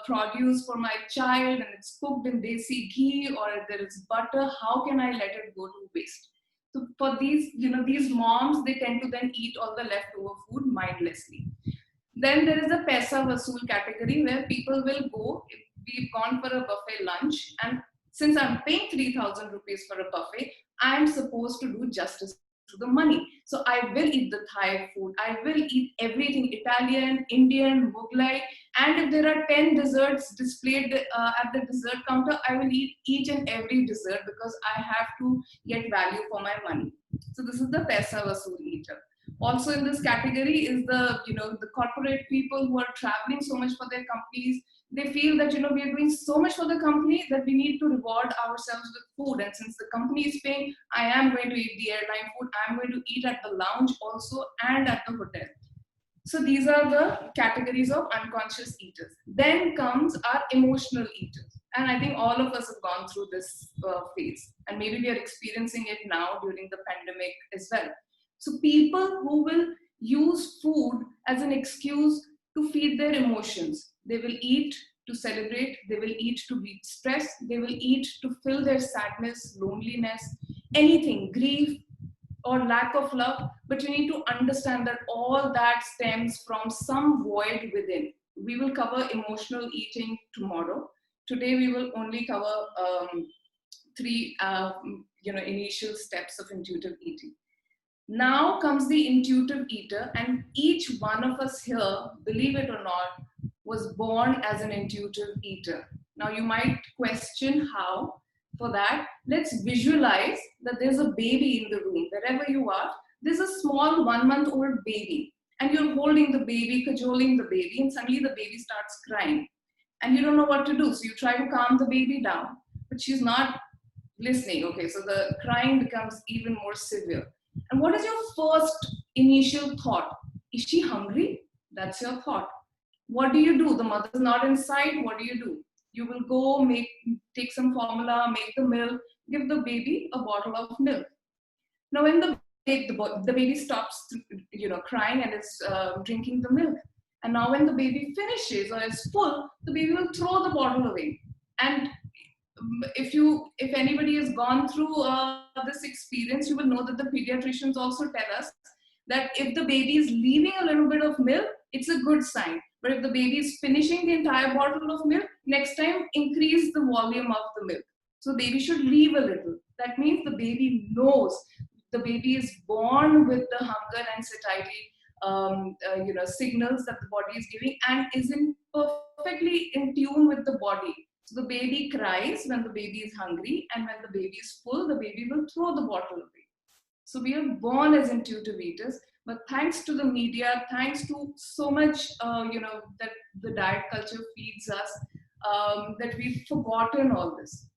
produce for my child and it's cooked in desi ghee or there is butter, how can I let it go to waste? So for these, these moms, they tend to then eat all the leftover food mindlessly. Then there is a paisa vasool category where people will go, we've gone for a buffet lunch, and since I'm paying 3,000 rupees for a buffet, I'm supposed to do justice to the money. So I will eat the Thai food, I will eat everything, Italian, Indian, Mughlai, and if there are 10 desserts displayed at the dessert counter, I will eat each and every dessert because I have to get value for my money. So this is the paisa vasool eater. Also in this category is the corporate people who are traveling so much for their companies. They feel that we are doing so much for the company that we need to reward ourselves with food. And since the company is paying, I am going to eat the airline food. I'm going to eat at the lounge also and at the hotel. So these are the categories of unconscious eaters. Then comes our emotional eaters. And I think all of us have gone through this phase. And maybe we are experiencing it now during the pandemic as well. So people who will use food as an excuse to feed their emotions. They will eat to celebrate, they will eat to beat stress, they will eat to fill their sadness, loneliness, anything, grief or lack of love. But you need to understand that all that stems from some void within. We will cover emotional eating tomorrow. Today we will only cover three initial steps of intuitive eating. Now comes the intuitive eater, and each one of us here, believe it or not, was born as an intuitive eater. Now you might question how. For that, let's visualize that there's a baby in the room. Wherever you are, there's a small 1-month-old baby, and you're holding the baby, cajoling the baby, and suddenly the baby starts crying. And you don't know what to do, so you try to calm the baby down, but she's not listening. Okay, so the crying becomes even more severe. And what is your first initial thought? Is she hungry? That's your thought. What do? The mother's not inside. What do? You will go take some formula, make the milk, give the baby a bottle of milk. Now when the baby stops crying and is drinking the milk, and now when the baby finishes or is full, the baby will throw the bottle away. And if anybody has gone through this experience, you will know that the pediatricians also tell us that if the baby is leaving a little bit of milk, it's a good sign. But if the baby is finishing the entire bottle of milk, next time increase the volume of the milk. So baby should leave a little. That means the baby knows. The baby is born with the hunger and satiety signals that the body is giving and is perfectly in tune with the body. So the baby cries when the baby is hungry, and when the baby is full, the baby will throw the bottle away. So we are born as intuitive eaters, but thanks to the media, thanks to so much, that the diet culture feeds us, that we've forgotten all this.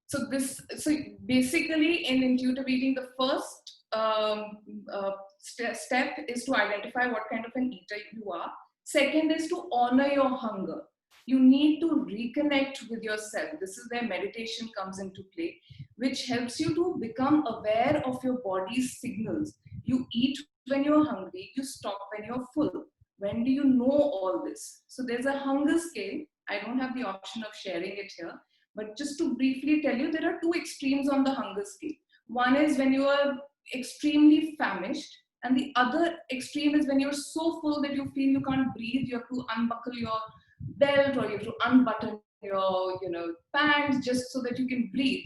So basically, in intuitive eating, the first step is to identify what kind of an eater you are. Second is to honor your hunger. You need to reconnect with yourself. This is where meditation comes into play, which helps you to become aware of your body's signals. You eat when you're hungry, you stop when you're full. When do you know all this? So there's a hunger scale. I don't have the option of sharing it here, but just to briefly tell you, there are two extremes on the hunger scale. One is when you are extremely famished, and the other extreme is when you're so full that you feel you can't breathe. You have to unbuckle your belt, or you have to unbutton your pants just so that you can breathe.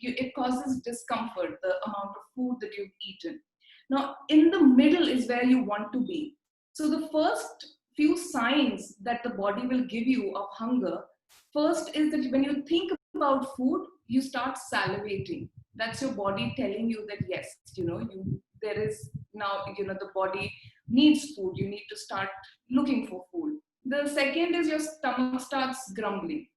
It causes discomfort, the amount of food that you've eaten. Now, in the middle is where you want to be. So the first few signs that the body will give you of hunger, first is that when you think about food, you start salivating. That's your body telling you that yes, there is now, the body needs food. You need to start looking for food. The second is your stomach starts grumbling.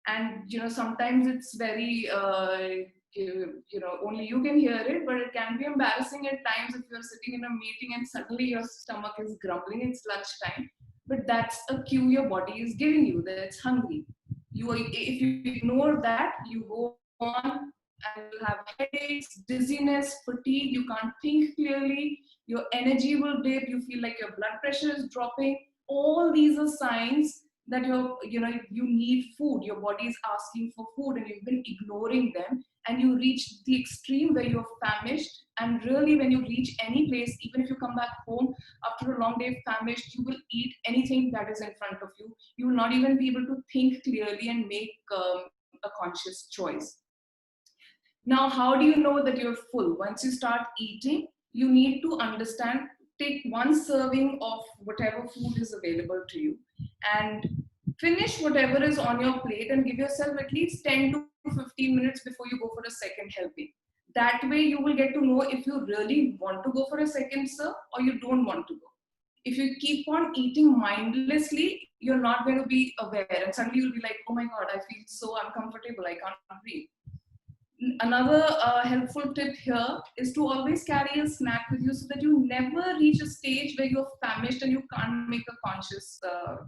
And, sometimes it's very, only you can hear it, but it can be embarrassing at times if you're sitting in a meeting and suddenly your stomach is grumbling. It's lunchtime. But that's a cue your body is giving you that it's hungry. If you ignore that, you go on and you'll have headaches, dizziness, fatigue. You can't think clearly. Your energy will dip. You feel like your blood pressure is dropping. All these are signs that you need food. Your body is asking for food, and you've been ignoring them. And you reach the extreme where you're famished. And really, when you reach any place, even if you come back home after a long day famished, you will eat anything that is in front of you. You will not even be able to think clearly and make a conscious choice. Now, how do you know that you're full? Once you start eating, you need to understand, take one serving of whatever food is available to you and finish whatever is on your plate, and give yourself at least 10 to 15 minutes before you go for a second helping. That way you will get to know if you really want to go for a second serve or you don't want to go. If you keep on eating mindlessly, you're not going to be aware, and suddenly you'll be like, oh my God, I feel so uncomfortable, I can't breathe. Another helpful tip here is to always carry a snack with you so that you never reach a stage where you're famished and you can't make a conscious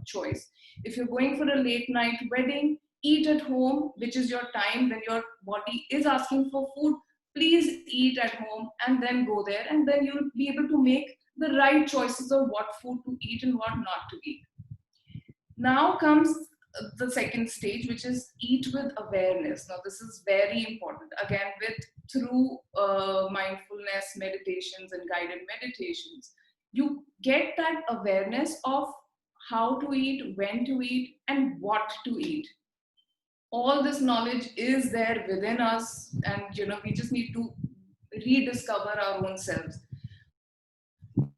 choice. If you're going for a late night wedding, eat at home, which is your time when your body is asking for food. Please eat at home and then go there, and then you'll be able to make the right choices of what food to eat and what not to eat. Now comes the second stage, which is eat with awareness. Now, this is very important. Again, through mindfulness meditations and guided meditations, you get that awareness of how to eat, when to eat, and what to eat. All this knowledge is there within us, and we just need to rediscover our own selves.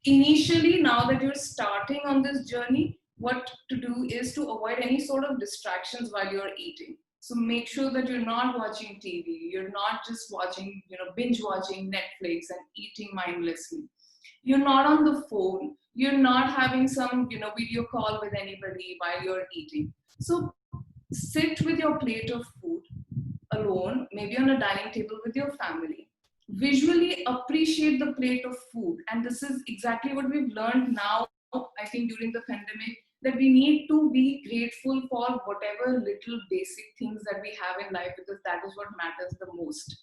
Initially, now that you're starting on this journey, what to do is to avoid any sort of distractions while you're eating. So make sure that you're not watching TV, you're not just watching, binge watching Netflix and eating mindlessly. You're not on the phone, you're not having some, video call with anybody while you're eating. So sit with your plate of food alone, maybe on a dining table with your family. Visually appreciate the plate of food. And this is exactly what we've learned now, I think, during the pandemic, that we need to be grateful for whatever little basic things that we have in life, because that is what matters the most.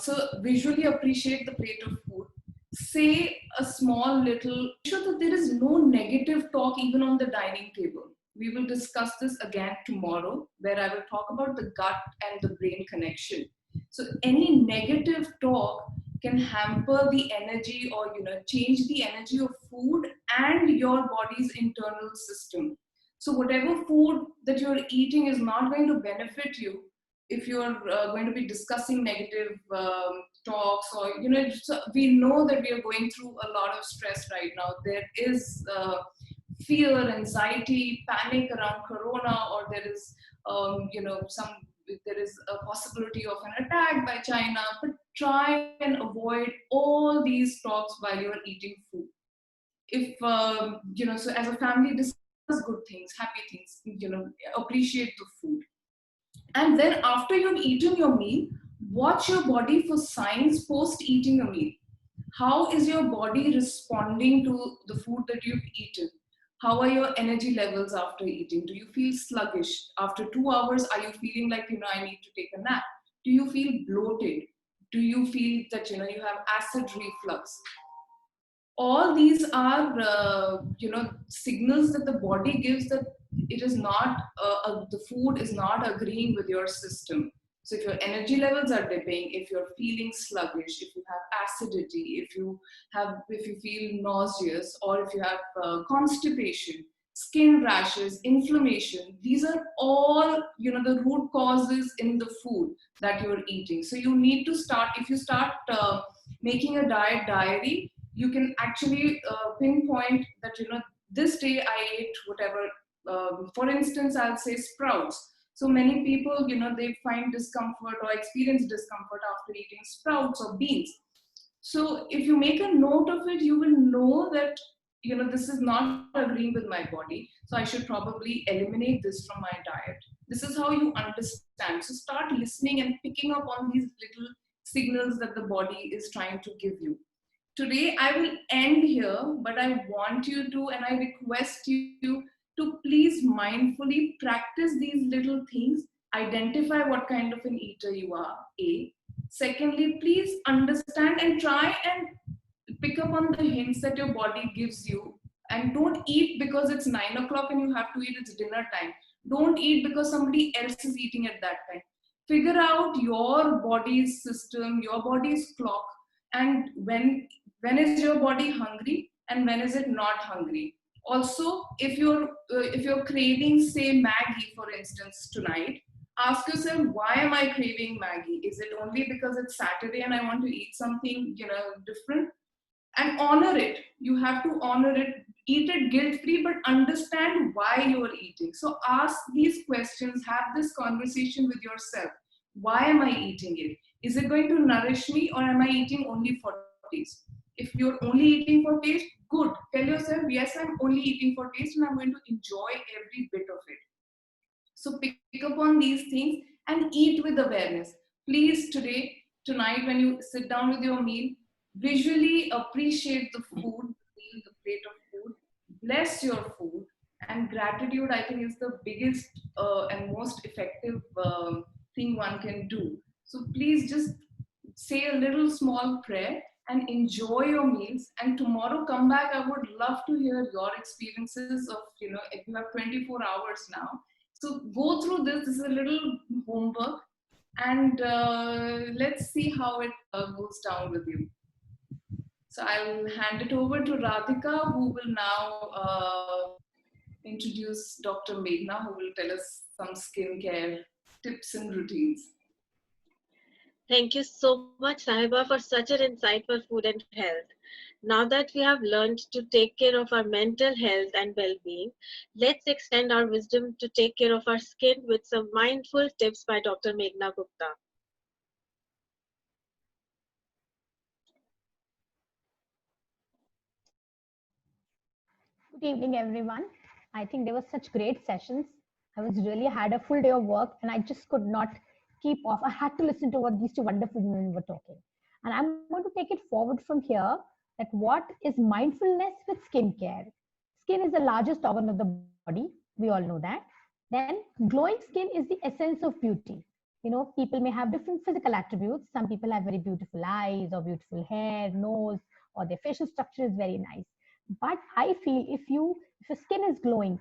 So visually appreciate the plate of food. Say a small little, sure that there is no negative talk even on the dining table. We will discuss this again tomorrow, where I will talk about the gut and the brain connection. So any negative talk can hamper the energy, or change the energy of food and your body's internal system. So whatever food that you're eating is not going to benefit you if you're going to be discussing negative talks, or so we know that we are going through a lot of stress right now. There is fear, anxiety, panic around corona, or there is there is a possibility of an attack by China. But try and avoid all these talks while you're eating food. If so as a family, discuss good things, happy things, appreciate the food. And then after you've eaten your meal, watch your body for signs post eating a meal. How is your body responding to the food that you've eaten? How are your energy levels after eating? Do you feel sluggish? After 2 hours, are you feeling like, I need to take a nap? Do you feel bloated? Do you feel that, you have acid reflux? All these are, signals that the body gives that it is not, the food is not agreeing with your system. So if your energy levels are dipping, if you're feeling sluggish, if you have acidity, if you feel nauseous, or if you have constipation, skin rashes, inflammation, these are all, the root causes in the food that you're eating. So you need to start, if you start making a diet diary, you can actually pinpoint that, this day I ate whatever. For instance, I'll say sprouts. So many people, they find discomfort or experience discomfort after eating sprouts or beans. So if you make a note of it, you will know that, this is not agreeing with my body. So I should probably eliminate this from my diet. This is how you understand. So start listening and picking up on these little signals that the body is trying to give you. Today, I will end here, but I want you to, and I request you to please mindfully practice these little things. Identify what kind of an eater you are, A. Secondly, please understand and try and pick up on the hints that your body gives you. And don't eat because it's 9 o'clock and you have to eat, it's dinner time. Don't eat because somebody else is eating at that time. Figure out your body's system, your body's clock, and when is your body hungry and when is it not hungry. Also, if you're craving, say, Maggie, for instance, tonight, ask yourself, why am I craving Maggie? Is it only because it's Saturday and I want to eat something, different? And honor it. You have to honor it. Eat it guilt free, but understand why you are eating. So ask these questions, have this conversation with yourself. Why am I eating it? Is it going to nourish me, or am I eating only for taste? If you're only eating for taste, good. Tell yourself, yes, I'm only eating for taste and I'm going to enjoy every bit of it. So pick up on these things and eat with awareness. Please, tonight, when you sit down with your meal, visually appreciate the food, the plate of food, bless your food, and gratitude, I think, is the biggest and most effective thing one can do. So please just say a little small prayer and enjoy your meals. And tomorrow, come back. I would love to hear your experiences of, if you have 24 hours now. So go through this. This is a little homework, and let's see how it goes down with you. So I'll hand it over to Radhika, who will now introduce Dr. Meghna, who will tell us some skincare tips and routines. Thank you so much, Sahiba, for such an insightful food and health. Now that we have learned to take care of our mental health and well-being, let's extend our wisdom to take care of our skin with some mindful tips by Dr. Meghna Gupta. Good evening, everyone. I think there were such great sessions. I was really had a full day of work and I just could not keep off. I had to listen to what these two wonderful women were talking. And I'm going to take it forward from here that what is mindfulness with skincare? Skin is the largest organ of the body. We all know that. Then glowing skin is the essence of beauty. People may have different physical attributes. Some people have very beautiful eyes or beautiful hair, nose, or their facial structure is very nice. But I feel if your skin is glowing,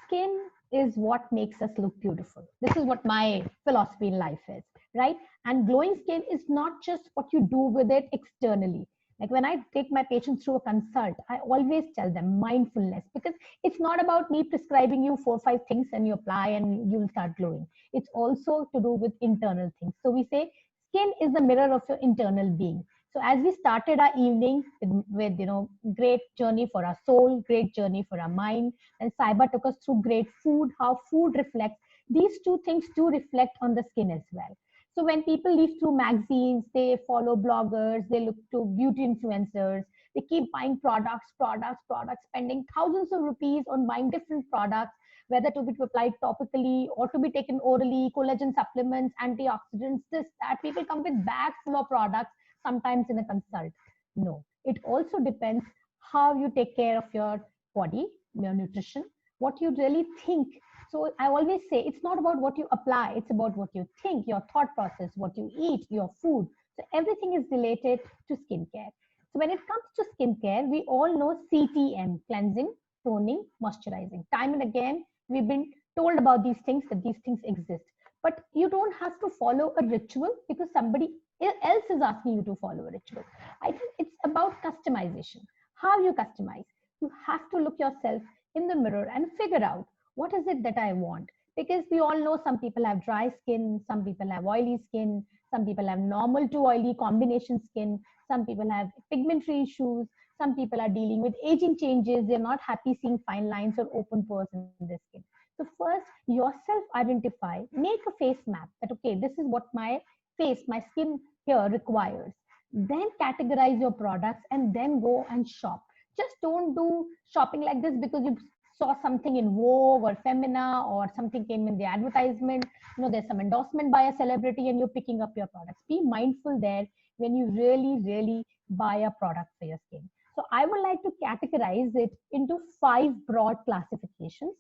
skin is what makes us look beautiful. This is what my philosophy in life is, right? And glowing skin is not just what you do with it externally. Like when I take my patients through a consult, I always tell them mindfulness, because it's not about me prescribing you 4 or 5 things and you apply and you'll start glowing. It's also to do with internal things. So we say skin is the mirror of your internal being. So as we started our evening with great journey for our soul, great journey for our mind, and Saiba took us through great food, how food reflects. These two things do reflect on the skin as well. So when people leaf through magazines, they follow bloggers, they look to beauty influencers, they keep buying products, spending thousands of rupees on buying different products, whether to be applied topically or to be taken orally, collagen supplements, antioxidants, this, that. People come with bags full of products, sometimes in a consult. No, it also depends how you take care of your body, your nutrition, what you really think. So I always say it's not about what you apply, it's about what you think, your thought process, what you eat, your food. So everything is related to skincare. So when it comes to skincare, we all know CTM, cleansing, toning, moisturizing. Time and again, we've been told about these things, that these things exist. But you don't have to follow a ritual because somebody else is asking you to follow a ritual. I think it's about customization. How you customize. You have to look yourself in the mirror and figure out what is it that I want. Because we all know some people have dry skin, some people have oily skin, some people have normal to oily combination skin, some people have pigmentary issues, some people are dealing with aging changes, they're not happy seeing fine lines or open pores in their skin. So first, yourself identify, make a face map that, okay, this is what my face, my skin here requires. Then categorize your products and then go and shop. Just don't do shopping like this because you saw something in Vogue or Femina or something came in the advertisement. There's some endorsement by a celebrity and you're picking up your products. Be mindful there when you really buy a product for your skin. So I would like to categorize it into 5 broad classifications.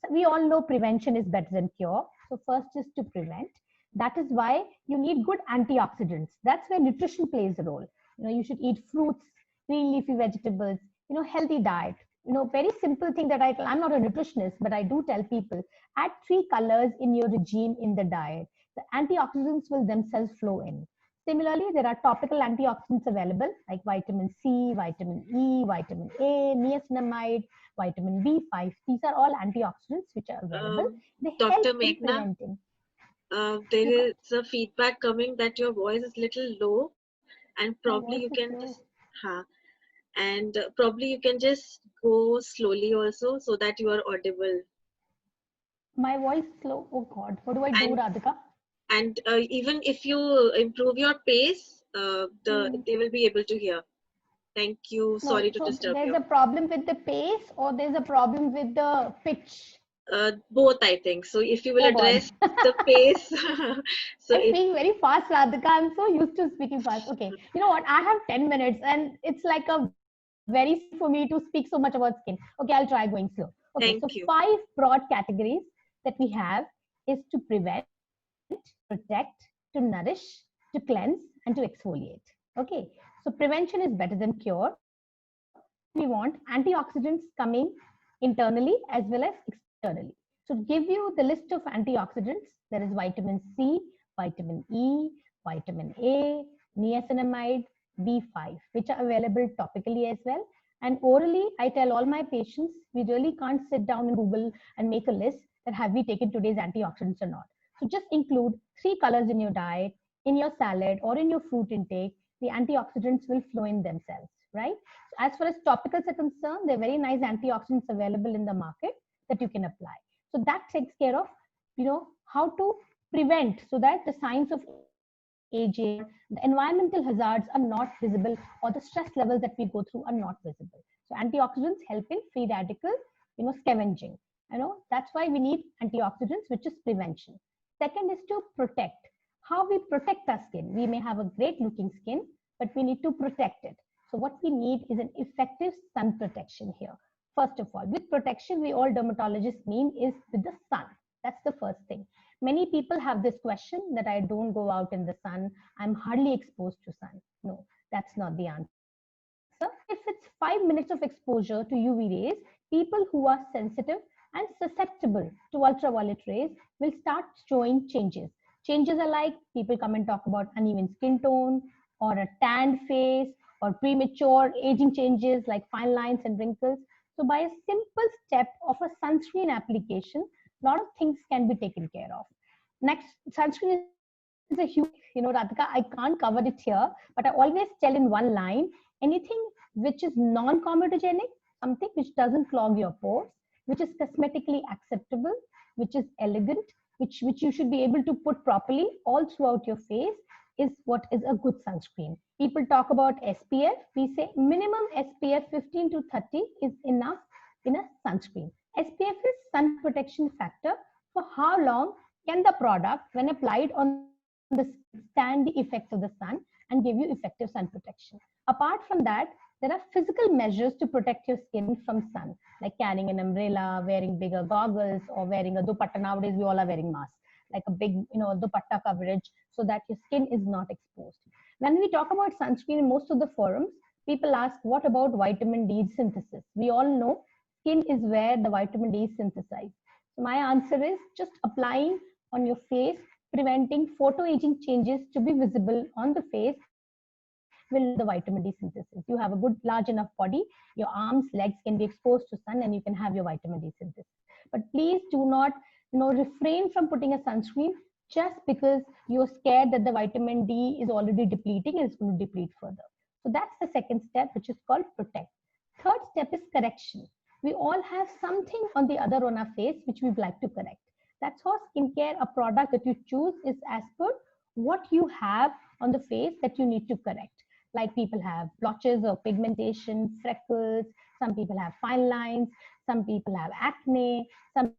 So we all know prevention is better than cure. So first is to prevent. That is why you need good antioxidants. That's where nutrition plays a role. You should eat fruits, green leafy vegetables, healthy diet. Very simple thing that I'm not a nutritionist, but I do tell people, add 3 colors in your regime in the diet. The antioxidants will themselves flow in. Similarly, there are topical antioxidants available like vitamin C, vitamin E, vitamin A, niacinamide, vitamin B5. These are all antioxidants which are available. They help Dr. in Meghna, preventing. there is a feedback coming that your voice is little low, and My probably voice you is can low. just, and probably you can just go slowly also so that you are audible. My voice is low. Oh God, what do I do, And Radhika? even if you improve your pace, Hmm. they will be able to hear. Thank you. No, Sorry to so disturb there's you. a problem with the pace or there's a problem with the pitch. Both, I think. So if you will Oh God. address the pace, so I if speak very fast, Radhika. I'm so used to speaking fast. Okay. You know what? I have 10 minutes and it's like a very for me to speak so much about skin. Okay, I'll try going slow. Okay, so thank you. 5 broad categories that we have is to prevent, protect, to nourish, to cleanse, and to exfoliate. Okay, so prevention is better than cure. We want antioxidants coming internally as well as externally. So give you the list of antioxidants. There is vitamin C, vitamin E, vitamin A, niacinamide, B5, which are available topically as well. And orally, I tell all my patients, we really can't sit down and Google and make a list that have we taken today's antioxidants or not. So just include 3 colors in your diet, in your salad, or in your fruit intake. The antioxidants will flow in themselves, right? So as far as topicals are concerned, there are very nice antioxidants available in the market that you can apply. So that takes care of, how to prevent so that the signs of aging, the environmental hazards are not visible, or the stress levels that we go through are not visible. So antioxidants help in free radical, scavenging. That's why we need antioxidants, which is prevention. Second is to protect. How we protect our skin. We may have a great looking skin, but we need to protect it. So what we need is an effective sun protection here. First of all, with protection, we all dermatologists mean is with the sun. That's the first thing. Many people have this question that I don't go out in the sun. I'm hardly exposed to sun. No, that's not the answer. If it's 5 minutes of exposure to UV rays, people who are sensitive and susceptible to ultraviolet rays will start showing changes. Changes are like people come and talk about uneven skin tone or a tanned face or premature aging changes like fine lines and wrinkles. So by a simple step of a sunscreen application, a lot of things can be taken care of. Next, sunscreen is very important. is a huge, Radhika, I can't cover it here, but I always tell in one line, anything which is non-comedogenic, something which doesn't clog your pores, which is cosmetically acceptable, which is elegant, which you should be able to put properly all throughout your face, is what is a good sunscreen. People talk about SPF. We say minimum SPF 15 to 30 is enough in a sunscreen. SPF is sun protection factor. For how long can the product, when applied on the skin, stand the effects of the sun and give you effective sun protection? Apart from that, there are physical measures to protect your skin from sun, like carrying an umbrella, wearing bigger goggles, or wearing a dupatta. Nowadays, we all are wearing masks, like a big, dupatta coverage, so that your skin is not exposed. When we talk about sunscreen in most of the forums, people ask, what about vitamin D synthesis? We all know skin is where the vitamin D is synthesized. So my answer is just applying on your face, preventing photoaging changes to be visible on the face will lead to the vitamin D synthesis. You have a good large enough body, your arms, legs can be exposed to sun and you can have your vitamin D synthesis. But please do not, refrain from putting a sunscreen just because you're scared that the vitamin D is already depleting and it's going to deplete further. So that's the second step, which is called protect. Third step is correction. We all have something on the other on our face which we'd like to correct. That's how skincare, a product that you choose, is as per what you have on the face that you need to correct. Like people have blotches or pigmentation, freckles, some people have fine lines, some people have acne, some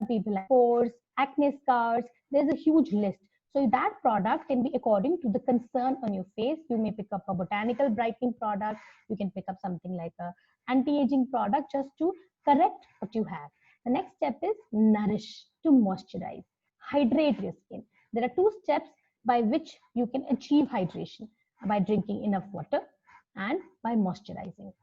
people have pores, acne scars. There's a huge list. So that product can be according to the concern on your face. You may pick up a botanical brightening product. You can pick up something like a anti-aging product just to correct what you have. The next step is nourish, to moisturize, hydrate your skin. There are two steps by which you can achieve hydration: by drinking enough water and by moisturizing.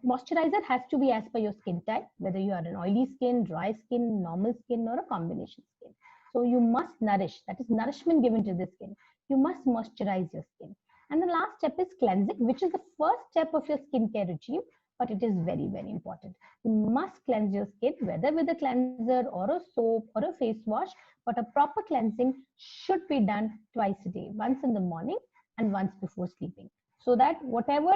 Moisturizer has to be as per your skin type, whether you are an oily skin, dry skin, normal skin, or a combination skin. So you must nourish, that is nourishment given to the skin. You must moisturize your skin. And the last step is cleansing, which is the first step of your skincare regime, but it is very, very important. You must cleanse your skin, whether with a cleanser or a soap or a face wash, but a proper cleansing should be done twice a day, once in the morning and once before sleeping, so that whatever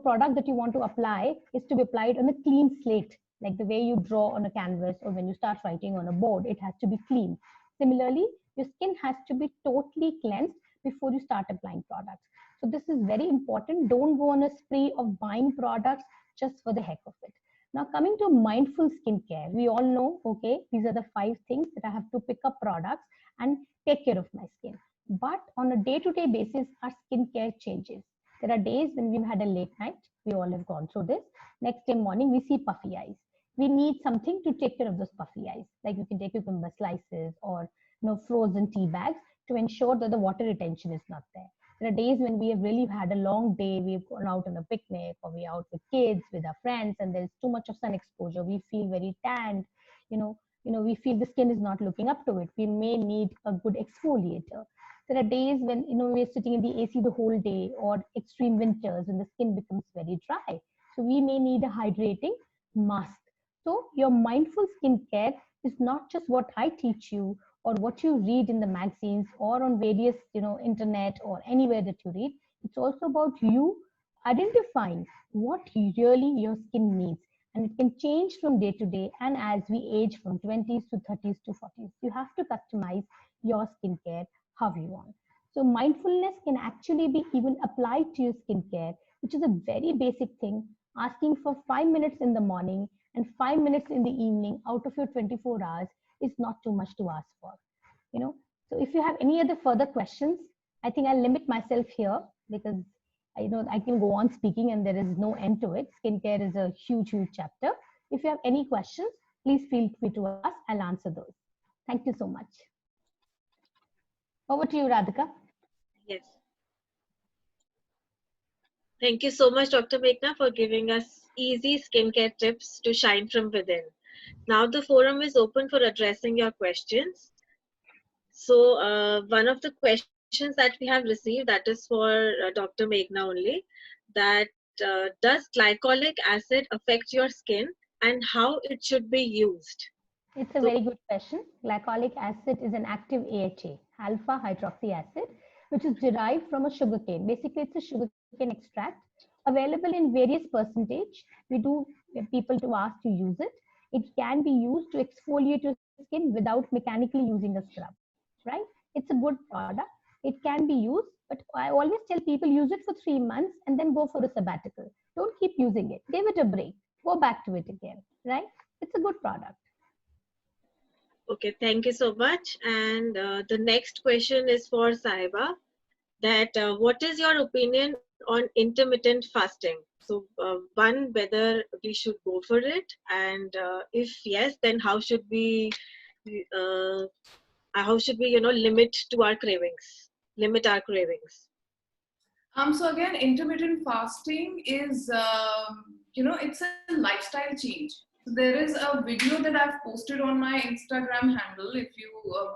product that you want to apply is to be applied on a clean slate, like the way you draw on a canvas or when you start writing on a board. It has to be clean. Similarly, your skin has to be totally cleansed before you start applying products. So this is very important. Don't go on a spree of buying products just for the heck of it. Now, coming to mindful skincare, we all know, okay, these are the 5 things that I have to pick up products and take care of my skin. But on a day-to-day basis, our skincare changes. There are days when we've had a late night. We all have gone through this. Next day morning, we see puffy eyes. We need something to take care of those puffy eyes. Like you can take cucumber slices or frozen tea bags to ensure that the water retention is not there. There are days when we have really had a long day. We've gone out on a picnic or we're out with kids, with our friends, and there's too much of sun exposure. We feel very tanned. We feel the skin is not looking up to it. We may need a good exfoliator. There are days when we're sitting in the AC the whole day, or extreme winters when the skin becomes very dry. So we may need a hydrating mask. So your mindful skincare is not just what I teach you or what you read in the magazines or on various internet or anywhere that you read. It's also about you identifying what really your skin needs. And it can change from day to day and as we age from 20s to 30s to 40s. You have to customize your skincare how you want. So mindfulness can actually be even applied to your skincare, which is a very basic thing. Asking for 5 minutes in the morning and 5 minutes in the evening out of your 24 hours is not too much to ask for. So if you have any other further questions, I think I'll limit myself here because I can go on speaking and there is no end to it. Skincare is a huge, huge chapter. If you have any questions, please feel free to ask. I'll answer those. Thank you so much. Over to you, Radhika. Yes. Thank you so much, Dr. Meghna, for giving us easy skincare tips to shine from within. Now the forum is open for addressing your questions. So one of the questions that we have received, that is for Dr. Meghna only, that does glycolic acid affect your skin and how it should be used? It's a So, very good question. Glycolic acid is an active AHA, alpha hydroxy acid, which is derived from a sugarcane. Basically, it's a sugarcane extract available in various percentage. We do get people to ask to use it. It can be used to exfoliate your skin without mechanically using a scrub, right? It's a good product. It can be used, but I always tell people use it for 3 months and then go for a sabbatical. Don't keep using it. Give it a break. Go back to it again, right? It's a good product. okay, thank you so much. And the next question is for Saiba. That what is your opinion on intermittent fasting? So, one, whether we should go for it, and if yes, then uh, how should we, limit to our cravings, limit our cravings? So again, intermittent fasting is, it's a lifestyle change. So there is a video that I've posted on my Instagram handle. If you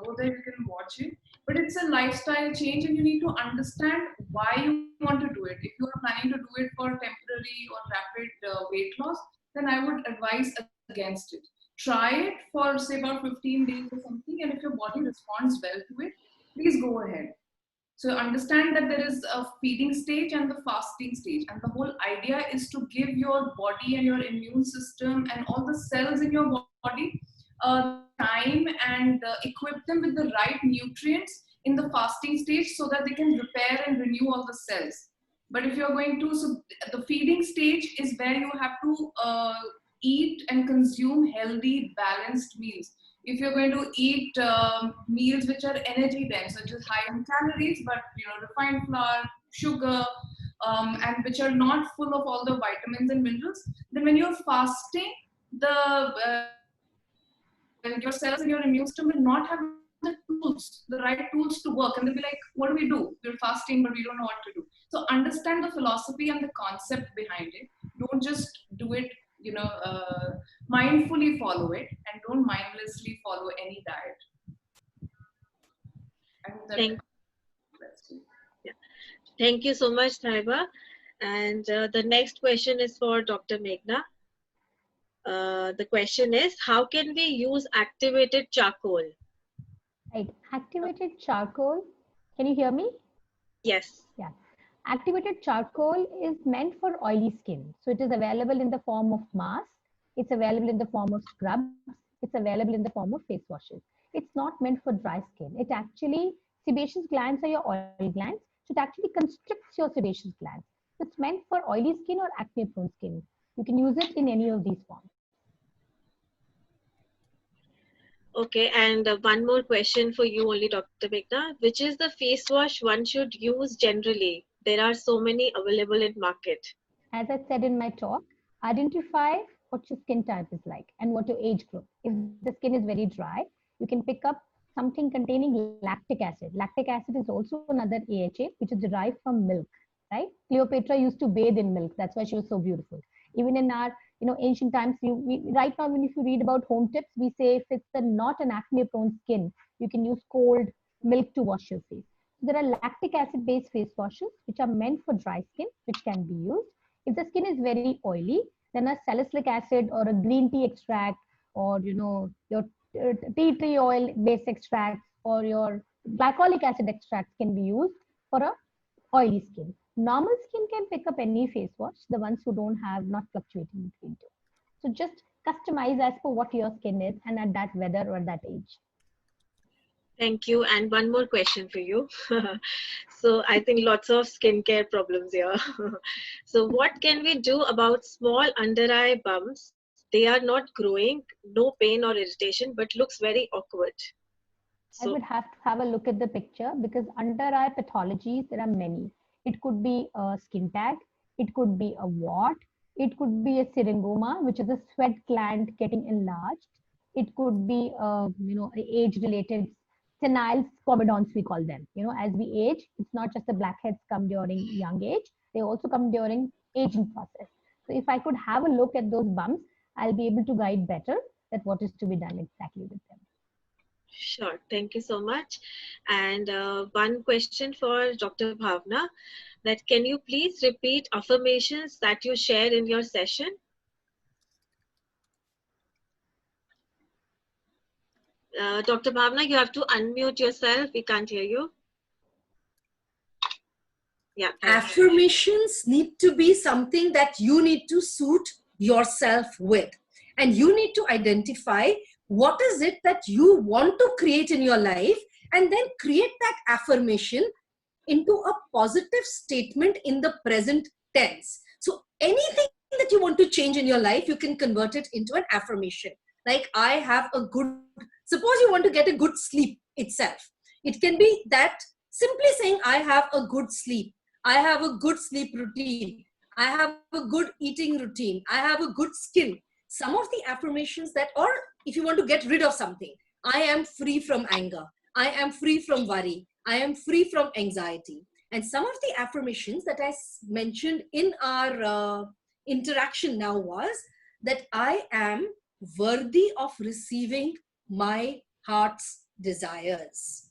go there, you can watch it. But it's a lifestyle change, and you need to understand why you want to do it. If you are planning to do it for temporary or rapid weight loss, then I would advise against it. Try it for say about 15 days or something, and if your body responds well to it, please go ahead. So understand that there is a feeding stage and the fasting stage, and the whole idea is to give your body and your immune system and all the cells in your body time and equip them with the right nutrients in the fasting stage so that they can repair and renew all the cells. But if you're going to, so the feeding stage is where you have to eat and consume healthy, balanced meals. If you're going to eat meals which are energy dense, such as high in calories, but refined flour, sugar, and which are not full of all the vitamins and minerals, then when you're fasting, your cells and your immune system will not have the right tools to work, and they'll be like, "What do we do? We're fasting, but we don't know what to do." So understand the philosophy and the concept behind it. Don't just do it, mindfully follow it, and don't mindlessly follow any diet. I hope that Thank, that's it. yeah. Thank you so much, Saiba. And the next question is for Dr. Meghna. The question is, how can we use activated charcoal? Right. Activated charcoal. Can you hear me? Yes. Yeah. Activated charcoal is meant for oily skin. So it is available in the form of mask. It's available in the form of scrubs. It's available in the form of face washes. It's not meant for dry skin. It actually, sebaceous glands are your oil glands. So it actually constricts your sebaceous glands. It's meant for oily skin or acne prone skin. You can use it in any of these forms. Okay, and one more question for you only, Dr. Meghna. Which is the face wash one should use generally? There are so many available in market. As I said in my talk, identify what your skin type is like and what your age group. If the skin is very dry, you can pick up something containing lactic acid. Lactic acid is also another AHA, which is derived from milk, right? Cleopatra used to bathe in milk. That's why she was so beautiful. Even in our, ancient times, right now, when if you read about home tips, we say if it's not an acne-prone skin, you can use cold milk to wash your face. There are lactic acid-based face washes which are meant for dry skin, which can be used. If the skin is very oily, then a salicylic acid or a green tea extract, or your tea tree oil based extracts, or your glycolic acid extracts can be used for a oily skin. Normal skin can pick up any face wash, the ones who don't have not fluctuating between two. So just customize as per what your skin is and at that weather or that age. Thank you. And one more question for you. So I think lots of skincare problems here. So what can we do about small under eye bumps? They are not growing, no pain or irritation, but looks very awkward. I So would have to have a look at the picture because under eye pathologies, there are many. It could be a skin tag, it could be a wart, it could be a syringoma, which is a sweat gland getting enlarged. It could be, age-related senile comedons, we call them. As we age, it's not just the blackheads come during young age, they also come during aging process. So if I could have a look at those bumps, I'll be able to guide better that what is to be done exactly with them. sure, thank you so much. And one question for Dr. Bhavna, that can you please repeat affirmations that you share in your session? Dr. Bhavna, you have to unmute yourself. We can't hear you. Yeah, thanks. Affirmations need to be something that you need to suit yourself with. And you need to identify what is it that you want to create in your life, and then create that affirmation into a positive statement in the present tense. So anything that you want to change in your life, you can convert it into an affirmation. Like, I have a good, suppose you want to get a good sleep itself. It can be that simply saying, I have a good sleep. I have a good sleep routine. I have a good eating routine. I have a good skin. Some of the affirmations that, or if you want to get rid of something, I am free from anger. I am free from worry. I am free from anxiety. And some of the affirmations that I mentioned in our interaction now was that I am worthy of receiving my heart's desires.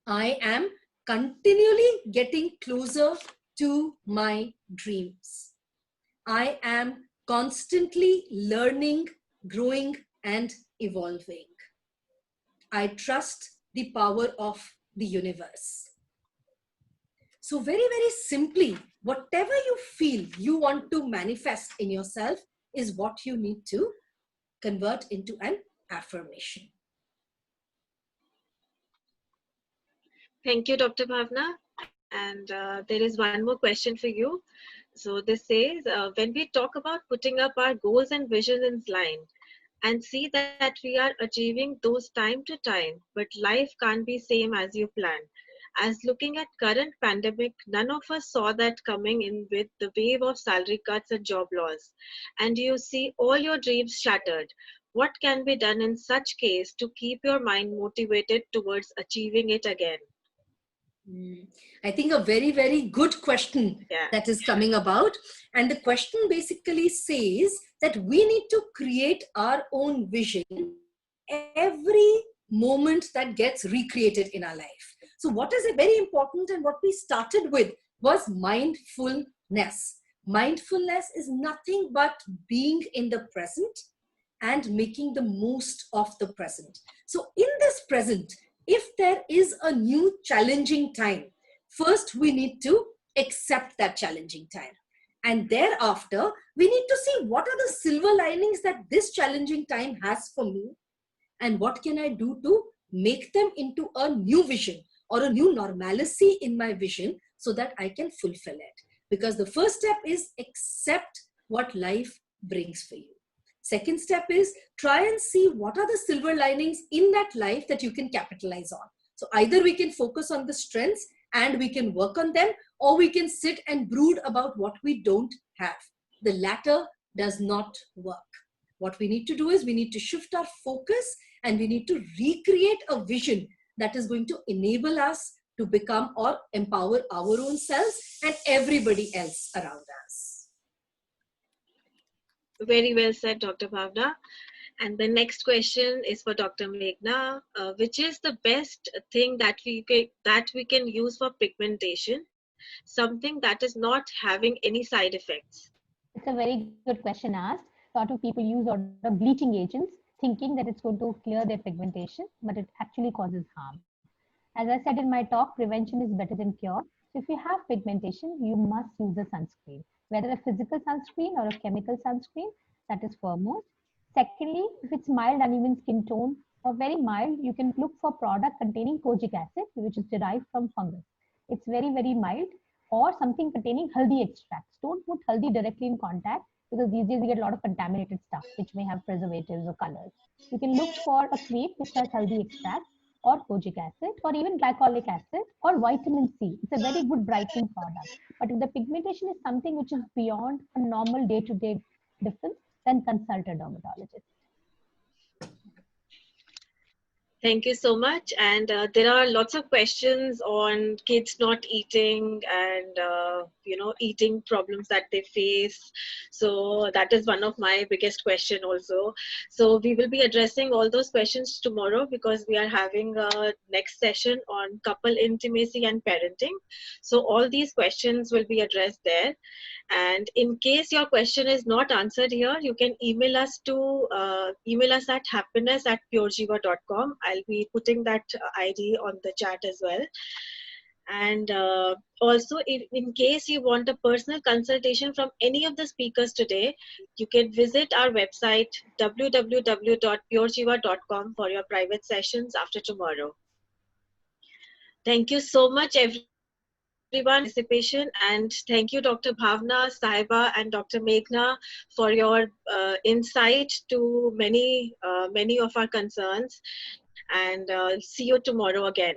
I am continually getting closer to my dreams. I am constantly learning, growing, and evolving. I trust the power of the universe. So very, very simply, whatever you feel you want to manifest in yourself is what you need to convert into an affirmation. Thank you, Dr. Bhavna. And there is one more question for you. So this says, when we talk about putting up our goals and visions in line and see that we are achieving those time to time, but life can't be same as you planned. As looking at current pandemic, none of us saw that coming in with the wave of salary cuts and job loss. And you see all your dreams shattered. What can be done in such case to keep your mind motivated towards achieving it again? I think a very, very good question Yeah. that is coming about. And the question basically says that we need to create our own vision every moment that gets recreated in our life. So what is very important, and what we started with, was mindfulness. Mindfulness is nothing but being in the present and making the most of the present. So in this present, if there is a new challenging time, first we need to accept that challenging time. And thereafter, we need to see what are the silver linings that this challenging time has for me, and what can I do to make them into a new vision or a new normalcy in my vision so that I can fulfill it. Because the first step is accept what life brings for you. Second step is try and see what are the silver linings in that life that you can capitalize on. So either we can focus on the strengths and we can work on them, or we can sit and brood about what we don't have. The latter does not work. What we need to do is we need to shift our focus and we need to recreate a vision that is going to enable us to become or empower our own selves and everybody else around us. Very well said, Dr. Bhavna. And the next question is for Dr. Meghna. Which is the best thing that we can use for pigmentation? Something that is not having any side effects. It's a very good question asked. A lot of people use a lot of bleaching agents thinking that it's going to clear their pigmentation, but it actually causes harm. As I said in my talk, prevention is better than cure. So if you have pigmentation, you must use a sunscreen, whether a physical sunscreen or a chemical sunscreen, that is foremost. Secondly, if it's mild uneven skin tone or very mild, you can look for product containing kojic acid, which is derived from fungus. It's very, very mild, or something containing haldi extracts. Don't put haldi directly in contact, because these days we get a lot of contaminated stuff which may have preservatives or colors. You can look for a cream which has haldi extract or kojic acid or even glycolic acid or vitamin C. It's a very good brightening product. But if the pigmentation is something which is beyond a normal day-to-day difference, then consult a dermatologist. Thank you so much. And there are lots of questions on kids not eating and, eating problems that they face. So that is one of my biggest question also. So we will be addressing all those questions tomorrow because we are having a next session on couple intimacy and parenting. So all these questions will be addressed there. And in case your question is not answered here, you can email us at happiness@purejiva.com. I'll be putting that ID on the chat as well. And also, in case you want a personal consultation from any of the speakers today, you can visit our website www.purejiva.com for your private sessions after tomorrow. Thank you so much, everyone, participation, and thank you, Dr. Bhavna, Sahiba, and Dr. Meghna for your insight to many of our concerns. And see you tomorrow again,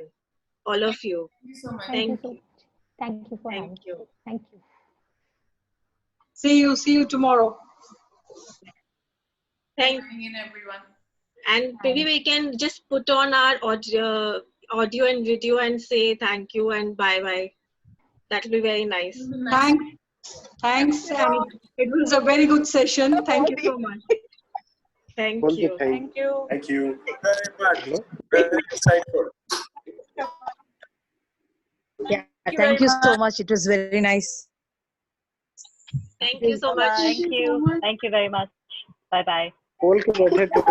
all of you. Thank you so much. Thank you so much. Thank you for having Thank me. you. Thank you. See you tomorrow. Thank Bye in everyone. And maybe we can just put on our audio and video and say thank you and bye bye. That will be very nice. Thanks, and it was a very good session. Thank you so much. Thank you. Thank you. Thank you very much. Very insightful. Yeah, thank you so much. It was very nice. Thank you so much. Thank you. Thank you very much. Bye bye. खोल के बैठे थे